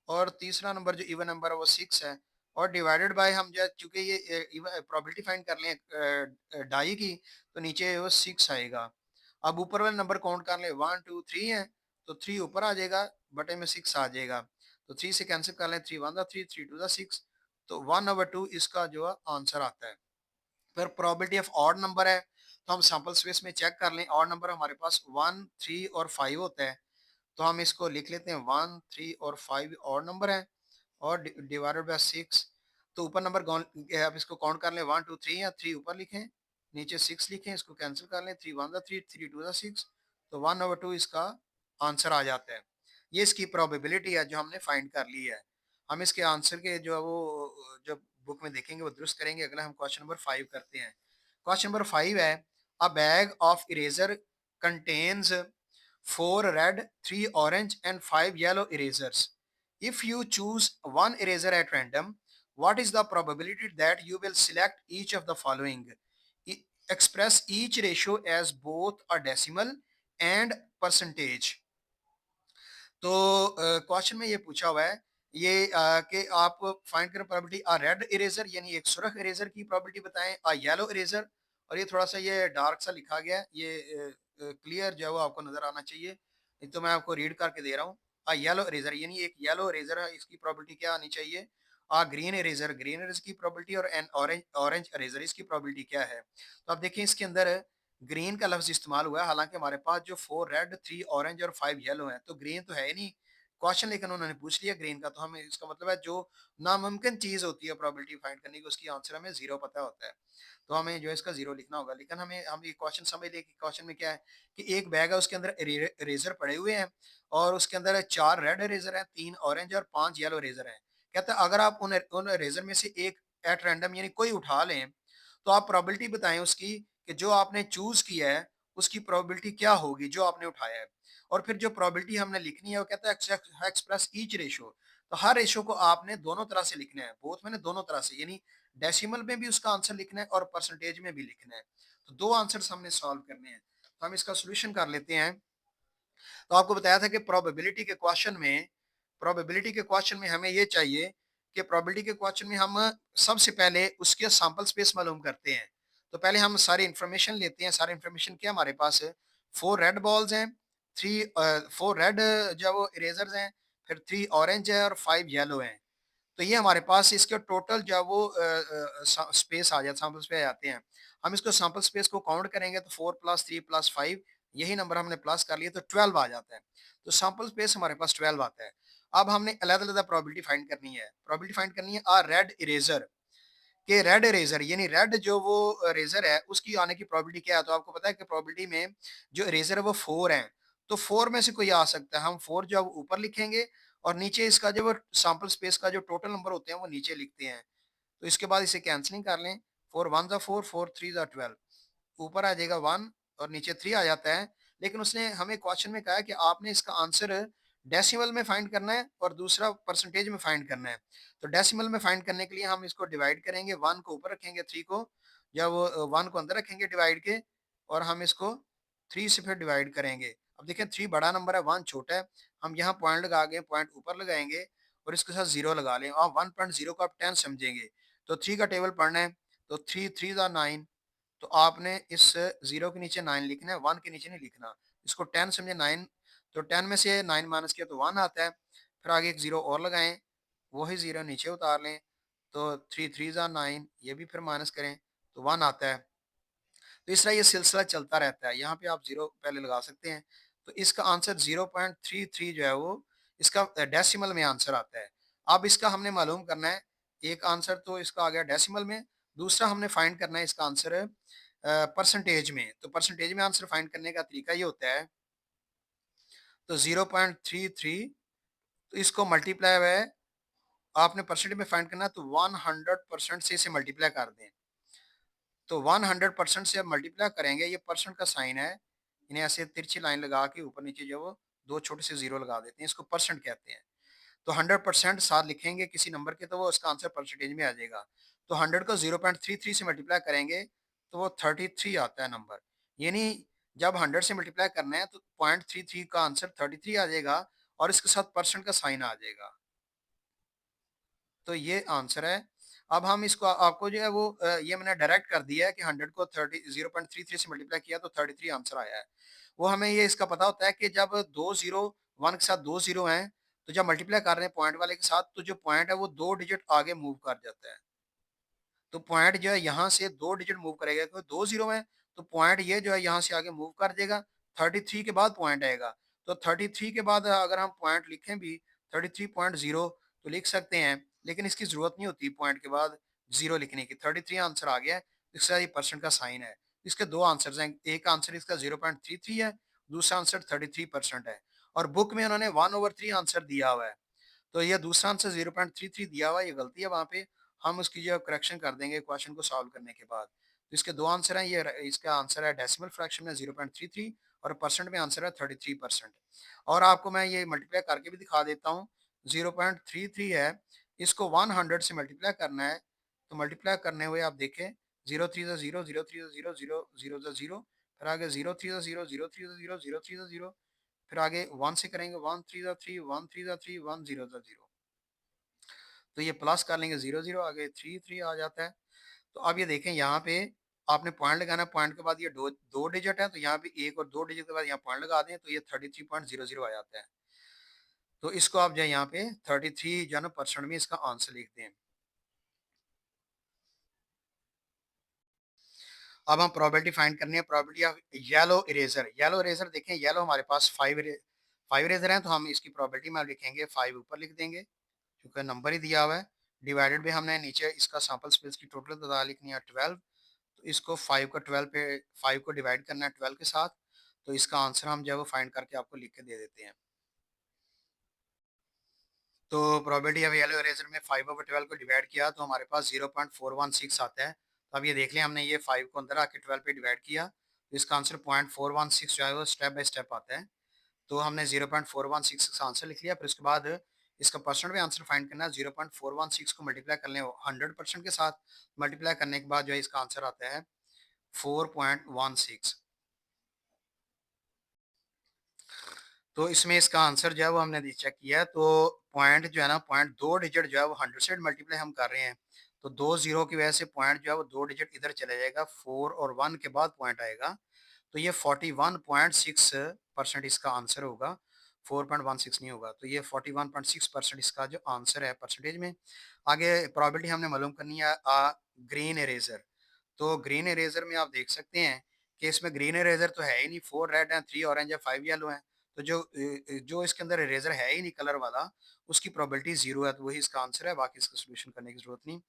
और तीसरा नंबर जो इवन नंबर है वो 6 है और डिवाइडेड बाय हम जो है चूंकि ये प्रोबेबिलिटी फाइंड कर लें डाई की, तो नीचे वो 6 आएगा। अब ऊपर वाले नंबर काउंट कर लें 1 2 3 है, तो 3 ऊपर आ जाएगा, बटे में 6 आ जाएगा। तो 3 से कैंसिल कर लें, 3 1 3 3 2 6, तो 1/2 इसका जो है आंसर आता है। फिर प्रोबेबिलिटी ऑफ ऑड नंबर है, तो हम सैंपल स्पेस में चेक कर लें। ऑड नंबर हमारे पास 1 3 और 5 होता है, तो हम इसको लिख लेते हैं 1 3 और 5 और नंबर है और डिवाइडेड बाय 6। तो ऊपर नंबर आप इसको काउंट कर लें 1 2 3 या 3 ऊपर लिखें, नीचे 6 लिखें, इसको कैंसिल कर लें, 3 1 3 3 2 6, तो 1/2 इसका आंसर आ जाता है। ये इसकी प्रोबेबिलिटी है जो हमने फाइंड कर ली है। हम इसके आंसर के जो है वो जब बुक में देखेंगे वो दुरुस्त करेंगे। अगला हम क्वेश्चन नंबर 5 करते हैं। क्वेश्चन नंबर 5 है, अ bag of eraser contains 4 red, 3 orange and 5 yellow erasers. If you choose one eraser at random, what is the probability that you will select each of the following? Express each ratio as both a decimal and percentage. तो question में ये पूछा हुआ है ये कि आप find करें प्रोबेबिलिटी अ रेड इरेजर यानी एक सुरख इरेजर की प्रोबेबिलिटी बताएं, अ येलो इरेजर, और ये थोड़ा सा ये डार्क सा लिखा गया है, ये क्लियर जो है वो आपको नजर आना चाहिए, नहीं तो मैं आपको रीड करके दे रहा हूँ। अ येलो इरेजर यानी एक येलो इरेजर है, इसकी प्रोबेबिलिटी क्या आनी चाहिए? अ ग्रीन इरेजर, ग्रीन इरेजर की प्रोबेबिलिटी, और एन ऑरेंज ऑरेंज इरेजर इसकी प्रोबेबिलिटी क्या है? तो आप देखें इसके अंदर ग्रीन का लफ्ज इस्तेमाल हुआ है, हालांकि हमारे पास जो 4 रेड 3 ऑरेंज और 5 येलो है, तो ग्रीन तो है ही नहीं क्वेश्चन, लेकिन उन्होंने पूछ लिया ग्रीन का, तो हमें इसका मतलब है जो नामुमकिन चीज होती है प्रोबेबिलिटी फाइंड करने की, उसकी आंसर हमें 0 पता होता है, तो हमें जो है इसका 0 लिखना होगा। लेकिन हम ये क्वेश्चन समझ लें कि क्वेश्चन में क्या है कि एक बैग है, उसके अंदर इरेजर पड़े हुए हैं और उसके अंदर 4 रेड इरेजर हैं, 3 ऑरेंज और 5 येलो इरेजर हैं। कहता है अगर आप उन इरेजर में से एक एट रैंडम यानी कोई उठा लें, तो आप प्रोबेबिलिटी बताएं उसकी कि जो आपने चूज किया है उसकी प्रोबेबिलिटी क्या होगी जो आपने उठाया है। और फिर जो प्रोबेबिलिटी हमने लिखनी है वो कहता है एक्सप्रेस ईच रेशो। तो हर रेशो को आपने दोनों तरह से लिखना है, बोथ मैंने दोनों तरह से, यानी डेसिमल में भी उसका आंसर लिखना है और परसेंटेज में भी लिखना है। तो दो आंसर्स हमने सॉल्व करने हैं। तो हम इसका सोल्यूशन कर लेते हैं। तो आपको बताया था कि प्रोबेबिलिटी के क्वेश्चन में हमें ये चाहिए कि प्रोबेबिलिटी के क्वेश्चन में हम सबसे पहले उसके सैंपल स्पेस मालूम करते हैं। तो पहले हम सारी इंफॉर्मेशन लेते हैं। सारी इंफॉर्मेशन क्या हमारे पास है, 4 रेड बॉल्स हैं, 4 रेड जो है वो इरेजर्स हैं, फिर 3 ऑरेंज है और 5 येलो हैं। तो ये हमारे पास इसके टोटल जो है वो स्पेस आ जाते, सैंपल स्पेस आ जाते हैं। हम इसको सैंपल स्पेस को काउंट करेंगे तो 4 + 3 + 5, यही नंबर हमने प्लस कर लिया तो 12 आ जाता है। तो सैंपल स्पेस हमारे पास 12 आता है। अब हमने अलग-अलग प्रोबेबिलिटी फाइंड करनी है। प्रोबेबिलिटी फाइंड करनी है रेड इरेजर के, रेड इरेजर यानी रेड जो वो इरेजर है उसकी आने की प्रोबेबिलिटी क्या है। तो आपको पता है कि प्रोबेबिलिटी में जो इरेजर है वो 4 है। तो 4 में से कोई आ सकता है। हम 4 जो है वो ऊपर लिखेंगे और नीचे इसका जो वो सैंपल स्पेस का जो टोटल नंबर होते हैं वो नीचे लिखते हैं। तो इसके बाद इसे कैंसलिंग कर लें। 4 × 1 = 4, 4 × 3 = 12। ऊपर आ जाएगा 1 और नीचे 3 आ जाता है। लेकिन उसने हमें क्वेश्चन में कहा है कि आपने इसका आंसर डेसिमल में फाइंड करना है और दूसरा परसेंटेज में फाइंड करना है। तो डेसिमल में फाइंड करने के लिए हम इसको डिवाइड करेंगे, 1 को ऊपर रखेंगे, 3 को, या वो 1 को अंदर रखेंगे डिवाइड के, और हम इसको 3 से फिर डिवाइड करेंगे। अब देखिए 3 बड़ा नंबर है, 1 छोटा है। हम यहाँ पॉइंट लगा के पॉइंट ऊपर लगाएंगे और इसके साथ 0 लगा लें। आप 1.0 को आप 10 समझेंगे। तो 3 का टेबल पढ़ना है। तो 3 3 9, तो आपने इस 0 के नीचे 9 लिखना है, 1 के नीचे नहीं लिखना। इसको 10 समझे 9, तो 10 में से 9 माइनस किया तो 1 आता है। फिर आगे एक 0 और लगाएं, वही 0 नीचे उतार लें। तो 3 3 9, ये भी फिर माइनस करें तो 1 आता है। तो इस तरह ये सिलसिला चलता रहता है। यहाँ पे आप 0 पहले लगा सकते हैं। तो इसका आंसर 0.33 जो है वो इसका डेसिमल में आंसर आता है। अब इसका हमने मालूम करना है, एक आंसर तो इसका आ गया डेसिमल में, दूसरा हमने फाइंड करना है इसका आंसर परसेंटेज में। तो परसेंटेज में आंसर फाइंड करने का तरीका ये होता है, तो 0.33, तो इसको मल्टीप्लाई है, आपने परसेंटेज में फाइंड करना है तो 100% से इसे मल्टीप्लाई कर दें। तो 100% से अब मल्टीप्लाई करेंगे, ये परसेंट का साइन है, इन्हें ऐसे तिरछी लाइन लगा के ऊपर नीचे जो वो दो छोटे से जीरो लगा देते हैं, इसको परसेंट कहते हैं। तो 100% साथ लिखेंगे किसी नंबर के तो वो उसका आंसर परसेंटेज में आ जाएगा। तो 100 को 0.33 से मल्टीप्लाई करेंगे तो वो 33 आता है नंबर। यानी जब 100 से मल्टीप्लाई करना है तो 0.33 का आंसर 33 आ जाएगा और इसके साथ परसेंट का साइन आ जाएगा। तो ये आंसर है। अब हम इसको आपको जो है वो ये मैंने डायरेक्ट कर दिया है कि 100 को 0.33 से मल्टीप्लाई किया तो 33 आंसर आया है। वो हमें ये इसका पता होता है कि जब दो जीरो, 1 के साथ दो जीरो हैं, तो जब मल्टीप्लाई कर रहे हैं पॉइंट वाले के साथ तो जो पॉइंट है वो 2 डिजिट आगे मूव कर जाता है। तो पॉइंट जो है यहाँ से 2 डिजिट मूव करेगा, क्योंकि 2 जीरो है तो पॉइंट ये जो है यहाँ से आगे मूव कर देगा। 33 के बाद पॉइंट आएगा। तो 33 के बाद अगर हम पॉइंट लिखें भी 33.0 तो लिख सकते हैं, लेकिन इसकी जरूरत नहीं होती पॉइंट के बाद जीरो लिखने की। 33 आंसर आ गया है, इसका ये परसेंट का साइन है। इसके दो आंसर हैं, एक आंसर इसका 0.33 है, दूसरा आंसर 33% है। और बुक में उन्होंने 1/3 आंसर दिया हुआ है। तो ये दूसरा आंसर 0.33 दिया हुआ है, ये गलती है वहाँ पे। हम उसकी जो करेक्शन कर देंगे क्वेश्चन को सॉल्व करने के बाद। तो इसके दो आंसर हैं, ये इसका आंसर है डेसिमल फ्रैक्शन में 0.33 और परसेंट में आंसर है 33%। और आपको मैं ये मल्टीप्लाई करके भी दिखा देता हूँ। 0.33 है, इसको 100 से मल्टीप्लाई करना है। तो मल्टीप्लाई करने हुए आप देखें, 0 3 0, 0 3 0, 0 0 0 फिर आगे 0 3 0, 0 3 0, 0 3 0, फिर आगे 1 से करेंगे, 1 3 3, 1 3 3, 1 0 0। तो ये प्लस कर लेंगे, 0 0 आगे 3 3 आ जाता है। तो अब ये देखें यहाँ पे आपने पॉइंट लगाना है, पॉइंट के बाद ये दो दो डिजिट है तो यहाँ पे एक और दो डिजिट के बाद यहाँ पॉइंट लगा दें तो ये 33.00 आ जाता है। तो इसको आप जो है यहाँ पे 33 जो है ना परसेंट में इसका आंसर लिख दें। अब हम प्रोबेबिलिटी फाइंड करनी है, probability of yellow eraser. Yellow eraser देखें, येलो हमारे पास 5 इरेजर हैं, तो हम इसकी प्रोबेबिलिटी में लिखेंगे 5 ऊपर लिख देंगे क्योंकि नंबर ही दिया हुआ है। डिवाइडेड में हमने नीचे इसका सैंपल स्पेस की टोटल तादाद लिखनी है 12। तो इसको 5 को 12 पे 5 को डिवाइड करना है 12 के साथ। तो इसका आंसर हम जो है वो फाइंड करके आपको लिख के दे देते हैं। तो प्रोबेबिलिटी ऑफ येलो इरेजर में 5/12 को डिवाइड किया तो हमारे पास 0.416 आता है। तो अब ये देख लें, हमने ये 5 को अंदर आके 12 पे डिवाइड किया, तो इसका आंसर 0.416 जो है वो स्टेप बाय स्टेप आता है। तो हमने 0.416 का आंसर लिख लिया। फिर उसके बाद इसका परसेंट में आंसर फाइंड करना है। 0.416 को मल्टीप्लाई कर लें 100% के साथ, मल्टीप्लाई करने के बाद जो है इसका आंसर आता है 4.16। तो इसमें इसका आंसर जो है वो हमने चेक किया है, तो पॉइंट जो है ना, पॉइंट 2 डिजिट जो है वो 100 से मल्टीप्लाई हम कर रहे हैं, तो 2 जीरो की वजह से पॉइंट जो है वो 2 डिजिट इधर चला जाएगा, 4 और 1 के बाद पॉइंट आएगा, तो ये 41.6% इसका आंसर होगा, 4.16 नहीं होगा। तो ये 41.6% इसका जो आंसर है परसेंटेज में। आगे प्रोबेबिलिटी हमने मालूम करनी है ग्रीन इरेजर। तो ग्रीन इरेजर में आप देख सकते हैं कि इसमें ग्रीन इरेजर तो है ही नहीं, 4 रेड हैं, 3 ऑरेंज है, 5 येलो हैं। तो जो इसके अंदर इरेजर है ही नहीं कलर वाला, उसकी प्रोबेबिलिटी जीरो है, तो वही इसका आंसर है, बाकी इसका सोल्यूशन करने की जरूरत नहीं।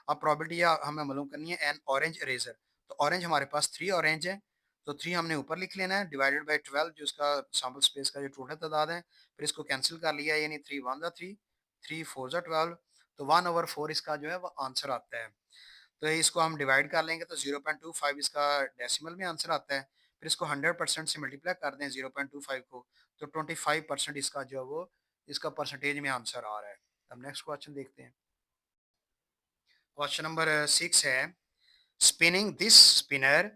अब प्रोबेबिलिटी हमें मालूम करनी है एन ऑरेंज इरेजर। तो ऑरेंज हमारे पास 3 ऑरेंज है, तो 3 हमने ऊपर लिख लेना है, डिवाइडेड बाई 12 जो इसका सैंपल स्पेस का जो टोटल तादाद है। फिर इसको कैंसिल कर लिया, यानी 3 1 जा 3, 3 4 जा 12, तो 1/4 इसका जो है वो आंसर आता है। तो इसको हम डिवाइड कर लेंगे तो 0.25 इसका डेसिमल में आंसर आता है। फिर इसको 100% से मल्टीप्लाई कर दें 0.25 को, तो 25% इसका जो है वो इसका परसेंटेज में आंसर आ रहा है। अब नेक्स्ट क्वेश्चन देखते हैं। क्वेश्चन नंबर 6 है, spinning this spinner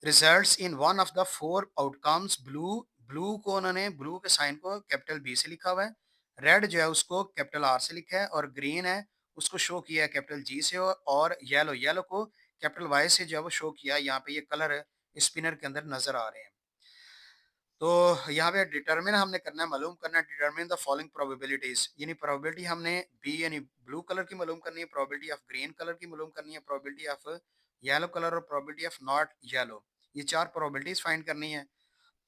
results in one of the four outcomes blue. Blue को उन्होंने, ब्लू के साइन को कैपिटल बी से लिखा हुआ है, रेड जो है उसको कैपिटल आर से लिखा है, और ग्रीन है उसको शो किया है कैपिटल जी से, और येलो, येलो को कैपिटल वाई से जो है वो शो किया है। यहाँ पे ये कलर स्पिनर के अंदर नजर आ रहे हैं। तो यहाँ पे डिटरमिन हमने करना है, मालूम करना है, डिटरमिन द फॉलोइंग प्रोबेबिलिटीज, यानी प्रोबेबिलिटी हमने बी यानी ब्लू कलर की मालूम करनी है, प्रोबेबिलिटी ऑफ ग्रीन कलर की मालूम करनी है, प्रोबेबिलिटी ऑफ येलो कलर और प्रोबेबिलिटी ऑफ नॉट येलो, ये चार प्रोबेबिलिटीज फाइंड करनी है।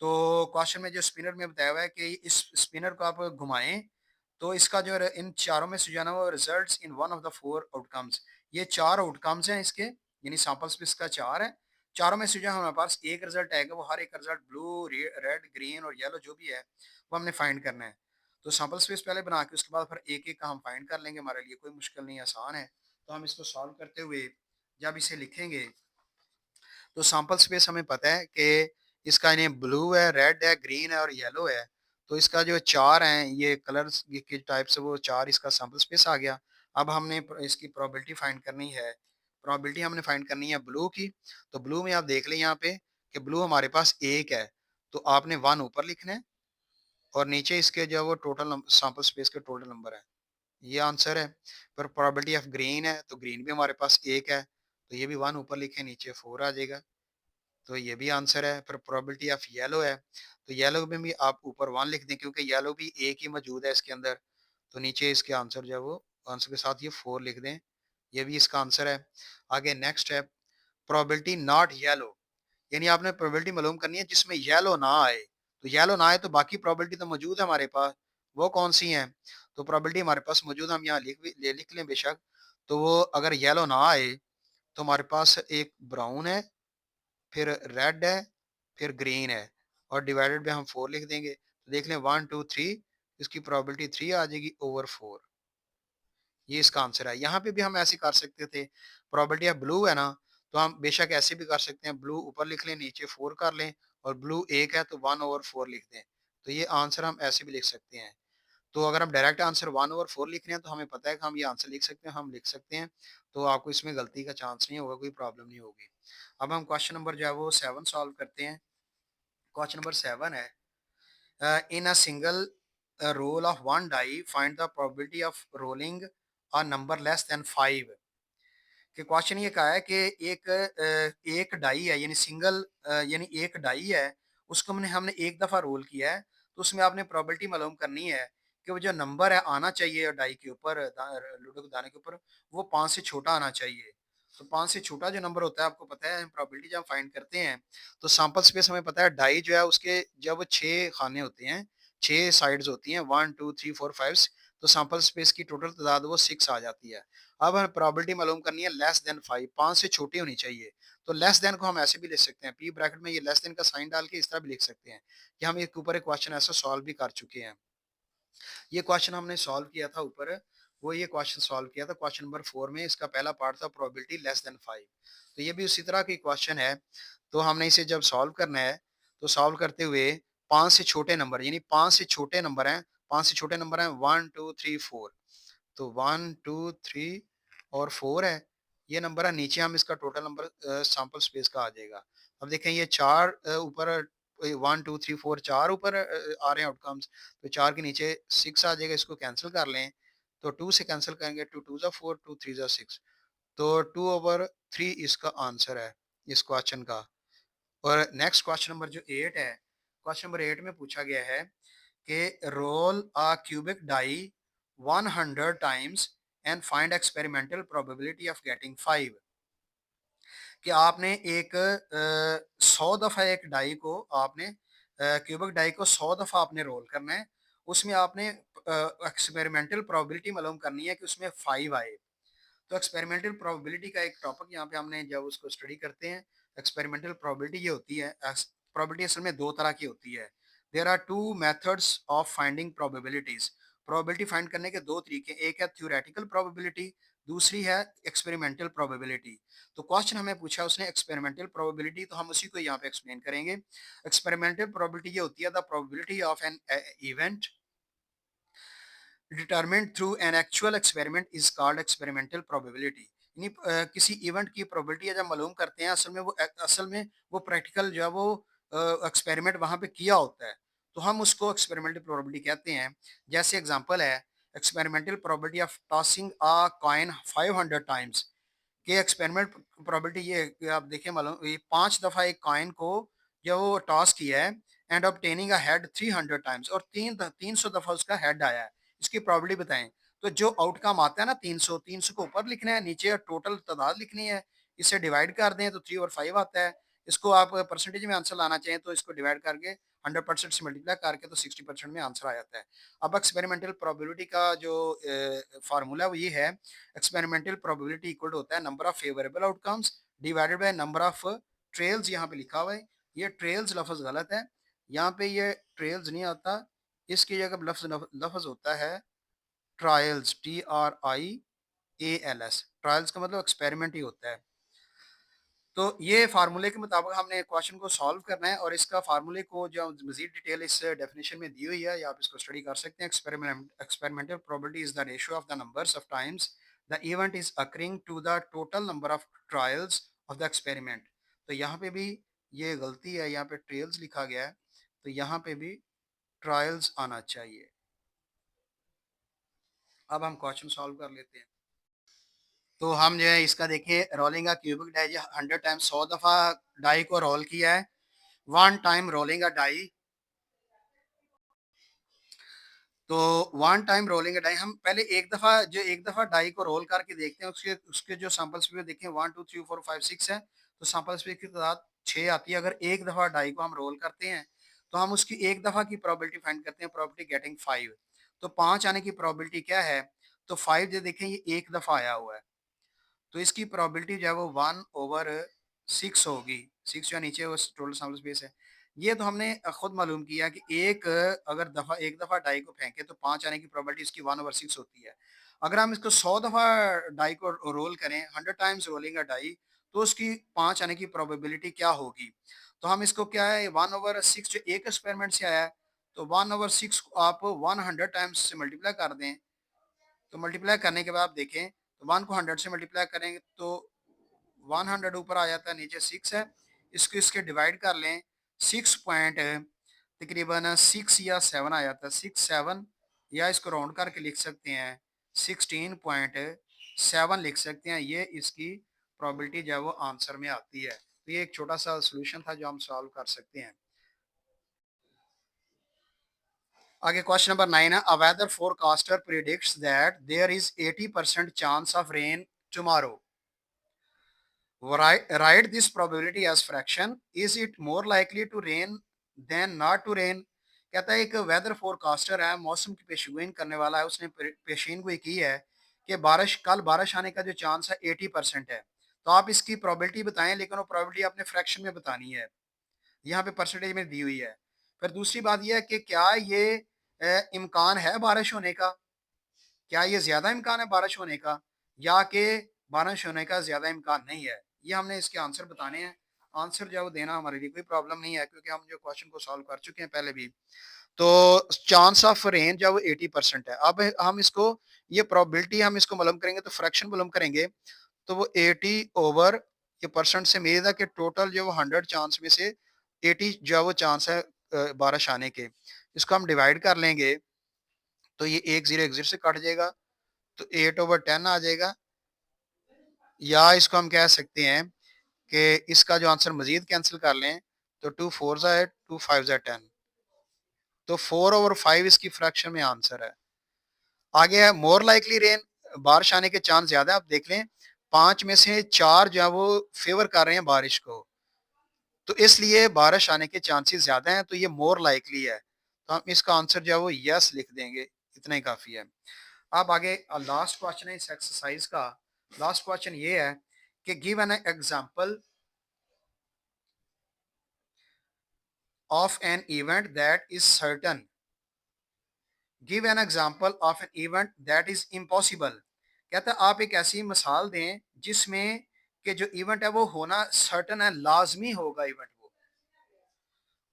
तो क्वेश्चन में जो स्पिनर में बताया हुआ है कि इस स्पिनर को आप घुमाएं, तो इसका जो इन चारों में से जो है ना वो results in one of the four outcomes, ये चार आउटकम्स हैं इसके, यानी सैंपल स्पेस का चार है, चारों में से जो हमारे पास एक रिजल्ट आएगा, वो हर एक रिजल्ट ब्लू, रेड, ग्रीन और येलो जो भी है वो हमने फाइंड करना है। तो सैंपल स्पेस पहले बना के उसके बाद फिर एक एक का हम फाइंड कर लेंगे, हमारे लिए कोई मुश्किल नहीं, आसान है। तो हम इसको सॉल्व करते हुए जब इसे लिखेंगे, तो सैंपल स्पेस हमें पता है कि इसका इन्हें ब्लू है, रेड है, ग्रीन है और येलो है। तो इसका जो चार हैं ये कलर्स ये के टाइप से, वो चार इसका सैंपल स्पेस आ गया। अब हमने इसकी प्रोबेबिलिटी फाइंड करनी है, प्रोबेबिलिटी हमने फाइंड करनी है ब्लू की। तो ब्लू में आप देख लें यहाँ पे कि ब्लू हमारे पास एक है, तो आपने 1 ऊपर लिखना है, और नीचे इसके जो है वो टोटल सैंपल स्पेस के टोटल नंबर है, ये आंसर है। पर प्रोबेबिलिटी ऑफ ग्रीन है, तो ग्रीन भी हमारे पास एक है, तो ये भी 1 ऊपर लिखे, नीचे 4 आ जाएगा, तो ये भी आंसर है। फिर प्रोबेबिलिटी ऑफ येलो है, तो येलो में भी आप ऊपर 1 लिख दें, क्योंकि येलो भी एक ही मौजूद है इसके अंदर, तो नीचे इसके आंसर जो है वो आंसर के साथ ये 4 लिख दें, ये भी इसका आंसर है। आगे नेक्स्ट है प्रोबेबिलिटी नॉट येलो, यानी आपने प्रोबेबिलिटी मालूम करनी है जिसमें येलो ना आए, तो येलो ना आए तो बाकी प्रोबेबिलिटी तो मौजूद है हमारे पास, वो कौन सी है? तो प्रोबेबिलिटी हमारे पास मौजूद, हम यहाँ लिख लें बेशक, तो वो अगर येलो ना आए तो हमारे पास एक ब्राउन है, फिर रेड है, फिर ग्रीन है, और डिवाइडेड बाय हम 4 लिख देंगे, तो देख लें 1 2 3, इसकी प्रोबेबिलिटी 3 आ जाएगी ओवर 4, ये इसका आंसर है। यहाँ पे भी हम ऐसे कर सकते थे, प्रोबेबिलिटी ऑफ ब्लू है ना, तो हम बेशक ऐसे भी कर सकते हैं, ब्लू ऊपर लिख लें, नीचे 4 कर लें, और ब्लू एक है तो 1 ओवर 4 लिख दें, तो ये आंसर हम ऐसे भी लिख सकते हैं। तो अगर हम डायरेक्ट आंसर 1 ओवर 4 लिख रहे हैं तो हमें पता है कि हम ये आंसर लिख सकते हैं, हम लिख सकते हैं, तो आपको इसमें गलती का चांस नहीं होगा, कोई प्रॉब्लम नहीं होगी। अब हम क्वेश्चन नंबर जो है वो 7 सॉल्व करते हैं। क्वेश्चन नंबर 7 है, in a single roll of one die find the probability of rolling a number less than 5। कि क्वेश्चन ये कहा है कि एक डाई है, यानी सिंगल, यानी एक डाई है, उसको हमने हमने एक दफा रोल किया है, तो उसमें आपने प्रोबेबिलिटी मालूम करनी है कि वो जो नंबर है आना चाहिए डाई के ऊपर, लूडो के दाने के ऊपर, वो 5 से छोटा आना चाहिए। तो 5 से छोटा जो नंबर होता है, आपको पता है प्रोबेबिलिटी जब फाइंड करते हैं, तो सैंपल स्पेस हमें पता है डाई जो है उसके जब वो 6 खाने होते हैं, 6 साइड्स होती हैं, 1 2 3 4 5, तो सैंपल स्पेस की टोटल तादाद वो 6 आ जाती है। अब हमें प्रोबेबिलिटी मालूम करनी है लेस देन 5, 5 से छोटी होनी चाहिए। तो लेस देन को हम ऐसे भी लिख सकते हैं, पी ब्रैकेट में ये लेस देन का साइन डाल के इस तरह भी लिख सकते हैं, कि हम एक ऊपर एक क्वेश्चन ऐसा सॉल्व भी कर चुके हैं। ये क्वेश्चन हमने सॉल्व किया था ऊपर, वो ये क्वेश्चन सॉल्व किया था क्वेश्चन नंबर 4 में। इसका पहला पार्ट था प्रोबेबिलिटी लेस देन 5। तो ये भी उसी तरह की क्वेश्चन है। तो हमने इसे जब सॉल्व करना है तो सॉल्व करते हुए 5 से छोटे नंबर, यानी 5 से छोटे नंबर हैं, 5 से छोटे नंबर हैं 1 2 3 4। तो 1 2 3 और 4 है, ये नंबर है। नीचे हम इसका टोटल नंबर सैंपल स्पेस का आ जाएगा। अब देखें ये 4 ऊपर 1 2 3 4 4 ऊपर आ रहे हैं आउटकम्स। तो 4 के नीचे 6 आ जाएगा, इसको कैंसिल कर लें। तो 2 से कैंसिल करेंगे, 2 2 जा 4, 2 3 जा 6। तो 2/3 इसका आंसर है इस क्वेश्चन का। और नेक्स्ट क्वेश्चन नंबर जो 8 है, क्वेश्चन नंबर 8 में पूछा गया है कि roll a cubic die 100 times and find experimental probability of getting 5। कि आपने एक 100 दफ़ा एक डाई को आपने क्यूबिक डाई को 100 दफ़ा आपने रोल करना है। उसमें आपने एक्सपेरिमेंटल प्रोबेबिलिटी मालूम करनी है कि उसमें 5 आए। तो एक्सपेरिमेंटल प्रोबेबिलिटी का एक टॉपिक यहाँ पे हमने जब उसको स्टडी करते हैं, एक्सपेरिमेंटल प्रोबेबिलिटी ये होती है, प्रोबेबिलिटी असल में दो तरह की होती है। There are two methods of finding probabilities. Probability find करने के दो तरीके, एक है थ्योरेटिकल प्रोबेबिलिटी, दूसरी है एक्सपेरिमेंटल प्रोबेबिलिटी। तो क्वेश्चन हमें पूछा उसने एक्सपेरिमेंटल प्रोबेबिलिटी, तो हम उसी को यहाँ पे एक्सप्लेन करेंगे। एक्सपेरिमेंटल प्रोबेबिलिटी ये होती है the probability of an event determined through an actual experiment is called experimental probability. यानी किसी इवेंट की प्रोबेबिलिटी जब मालूम करते हैं, असल में वो प्रैक्टिकल जो है वो एक्सपेरिमेंट वहाँ पे किया होता है, तो हम उसको एक्सपेरिमेंटल प्रोबेबिलिटी कहते हैं। जैसे एग्जांपल है experimental probability of tossing a coin 500 times. कि एक्सपेरिमेंट प्रोबेबिलिटी ये है कि आप देखें मालूम ये 5 दफ़ा एक कॉइन को जब वो टॉस किया है and obtaining a head 300 times, और 300 दफ़ा उसका हेड आया है। इसकी प्रोबेबिलिटी बताएं। तो जो आउटकम आता है ना 300, 300 को ऊपर लिखना है, नीचे टोटल तादाद लिखनी है। इसे डिवाइड कर दें तो 3 और 5 आता है। इसको आप परसेंटेज में आंसर लाना चाहें तो इसको डिवाइड करके 100% से मल्टीप्लाई करके तो 60% में आंसर आ जाता है। अब एक्सपेरिमेंटल प्रोबेबिलिटी का जो फार्मूला है वो ये है, एक्सपेरिमेंटल प्रोबेबिलिटी इक्वल होता है number of favourable outcomes divided by number of trails. यहाँ पे लिखा हुआ है, ये ट्रेल्स लफ्ज गलत है, यहाँ पे ये ट्रेल्स नहीं आता, इसकी जगह लफ्ज लफ्ज होता है ट्रायल्स, TRIALS। ट्रायल्स का मतलब एक्सपेरिमेंट ही होता है। तो ये फार्मूले के मुताबिक हमने क्वेश्चन को सॉल्व करना है, और इसका फार्मूले को जो मजीद डिटेल इस डेफिनेशन में दी हुई है, या आप इसको स्टडी कर सकते हैं। Experimental probability is the ratio of the numbers of times the event is occurring to the total number of trials of the experiment. तो यहाँ पे भी ये गलती है, यहाँ पे ट्रेल्स लिखा गया है, तो यहाँ पे भी ट्रायल्स आना चाहिए। अब हम क्वेश्चन सॉल्व कर लेते हैं। तो हम जो है इसका देखिए, rolling a cubic die, 100 time 100 दफ़ा डाई को रोल किया है। One time rolling a die, तो one time rolling a die, हम पहले एक दफ़ा डाई को रोल करके देखते हैं, उसके उसके जो सैंपल स्पीड देखें 1 2 3 4 5 6 है, तो सैंपल स्पीड की तादाद 6 आती है। अगर एक दफ़ा डाई को हम रोल करते हैं तो हम उसकी एक दफ़ा की प्रोबेबिलिटी फाइंड करते हैं, प्रोबेबिलिटी गेटिंग 5। तो 5 आने की प्रोबेबिलिटी क्या है, तो 5 जो देखें ये एक दफ़ा आया हुआ है, तो इसकी प्रोबेबिलिटी जो है वो 1/6 होगी। 6 जो है नीचे वो टोटल सैंपल स्पेस है। ये तो हमने खुद मालूम किया कि अगर एक दफ़ा डाई को फेंके तो 5 आने की प्रोबेबिलिटी इसकी 1/6 होती है। अगर हम इसको 100 दफ़ा डाई को रोल करें, 100 टाइम्स रोलिंग अ डाई, तो उसकी 5 आने की प्रोबेबिलिटी क्या होगी। तो हम इसको क्या है 1/6 जो एक एक्सपेरिमेंट से आया है, तो 1/6 को आप 100 टाइम्स से मल्टीप्लाई कर दें। तो मल्टीप्लाई करने के बाद आप देखें तो 1 को 100 से मल्टीप्लाई करेंगे तो 100 ऊपर आ जाता है, नीचे 6 है। इसको इसके डिवाइड कर लें, 6 पॉइंट तकरीबन 6 या 7 आ जाता है, 6 7, या इसको राउंड करके लिख सकते हैं 16.7 लिख सकते हैं। ये इसकी प्रोबेबिलिटी जो है वो आंसर में आती है। तो ये एक छोटा सा सोल्यूशन था जो हम सॉल्व कर सकते हैं। आगे क्वेश्चन नंबर 9 है, a weather forecaster predicts that there is 80% chance of rain tomorrow. Write this probability as fraction. Is it more likely to rain than not to rain? कहता है एक वेदर फोरकास्टर है, मौसम की पेशगोई करने वाला है, उसने पेशीन गोई की है कि कल बारिश आने का जो चांस है 80% है। तो आप इसकी प्रोबेबिलिटी बताएं, लेकिन वो प्रोबेबिलिटी आपने फ्रैक्शन में बतानी है, यहाँ पे परसेंटेज में दी हुई है। फिर दूसरी बात यह है कि क्या ये इम्कान है बारिश होने का, क्या ये ज़्यादा इम्कान है बारिश होने का या कि बारिश होने का ज़्यादा इम्कान नहीं है? ये हमने इसके आंसर बताने हैं। आंसर जो है वो देना हमारे लिए कोई प्रॉब्लम नहीं है क्योंकि हम जो क्वेश्चन को सॉल्व कर चुके हैं पहले भी। तो चांस ऑफ रेन जो है वो 80% है। अब हम इसको ये प्रोबेबिलिटी हम इसको मालूम करेंगे तो फ्रैक्शन मालूम करेंगे तो वो 80 ओवर ये परसेंट से मेरा कि टोटल जो वो 100 चांस में से 80 जो है वो चांस है बारिश आने के। इसको हम डिवाइड कर लेंगे तो ये एक ज़ीरो से कट जाएगा तो 8/10 आ जाएगा या इसको हम कह सकते हैं कि इसका जो आंसर मज़ीद कैंसल कर लें तो 2 4 ज़ा 8 2 5 ज़ा 10 तो 4/5 इसकी फ्रैक्शन में आंसर है। आगे है मोर लाइकली रेन बारिश आने के चांस ज़्यादा है। आप देख लें 5 में से 4 जो है वो फ़ेवर कर रहे हैं बारिश को। तो इसलिए बारिश आने के चांसेस ज़्यादा हैं तो ये मोर लाइकली है। तो हम इसका आंसर जो है वो यस लिख देंगे, इतना ही काफ़ी है। अब आगे लास्ट क्वेश्चन है इस एक्सरसाइज का। लास्ट क्वेश्चन ये है कि give an example of an event that is certain. Give an example of an event that is impossible. कहता है आप एक ऐसी मिसाल दें जिसमें कि जो इवेंट है वो होना सर्टन है, लाजमी होगा इवेंट वो।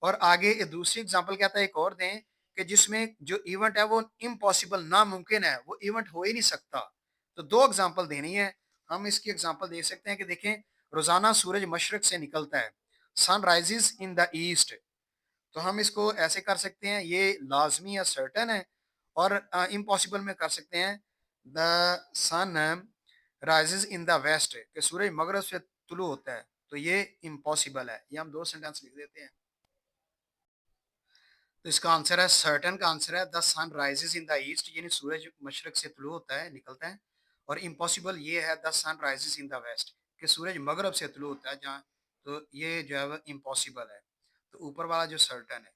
और आगे ये दूसरी एग्जांपल कहता है एक और दें कि जिसमें जो इवेंट है वो इम्पॉसिबल, नामुमकिन है, वो इवेंट हो ही नहीं सकता। तो दो एग्जांपल देनी है। हम इसकी एग्जांपल दे सकते हैं कि देखें रोजाना सूरज मशरक से निकलता है, sun rises in the east. तो हम इसको ऐसे कर सकते हैं ये लाजमी या सर्टन है। और इम्पॉसिबल में कर सकते हैं the sun rises in the west कि सूरज मगरब से तुलू होता है। तो ये इम्पॉसिबल है। ये हम दो सेंटेंस लिख देते हैं। तो इसका आंसर है सर्टन का आंसर है the sun rises in the east यानी सूरज मशरक से तुलू होता है, निकलता है। और इम्पॉसिबल ये है the sun rises in the west कि सूरज मगरब से तुलू होता है जहाँ। तो ये जो है वो इम्पॉसिबल है। तो ऊपर वाला जो सर्टन है।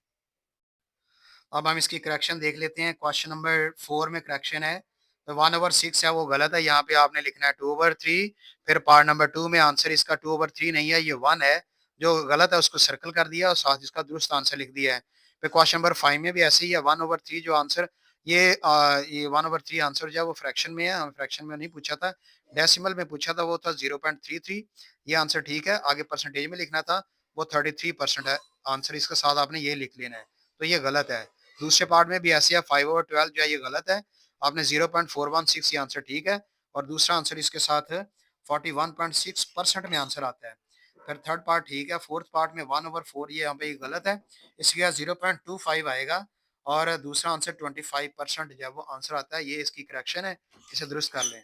अब हम इसकी करेक्शन देख लेते हैं। क्वेश्चन नंबर 4 में करेक्शन है तो 1/6 है वो गलत है। यहाँ पे आपने लिखना है 2/3। फिर पार्ट नंबर 2 में आंसर इसका 2/3 नहीं है, ये 1 है। जो गलत है उसको सर्कल कर दिया और साथ इसका दुरुस्त आंसर लिख दिया है। फिर क्वेश्चन नंबर 5 में भी ऐसे ही है 1/3 जो आंसर ये 1/3 आंसर जो है वो फ्रैक्शन में है। हमें फ्रैक्शन में नहीं पूछा था, डेसिमल में पूछा था, वो था 0.33। ये आंसर ठीक है। आगे परसेंटेज में लिखना था, वो 33% है आंसर। इसके साथ आपने ये लिख लेना है। तो ये गलत है। दूसरे पार्ट में भी ऐसे है 5/12 जो है ये गलत है। आपने 0.416 ये आंसर ठीक है। और दूसरा आंसर इसके साथ 41.6% में आंसर आता है। फिर थर्ड पार्ट ठीक है। फोर्थ पार्ट में 1/4 ये यहाँ पे गलत है। इसके बाद 0.25 आएगा। और दूसरा आंसर 25% जब वो आंसर आता है। ये इसकी करेक्शन है, इसे दुरुस्त कर लें।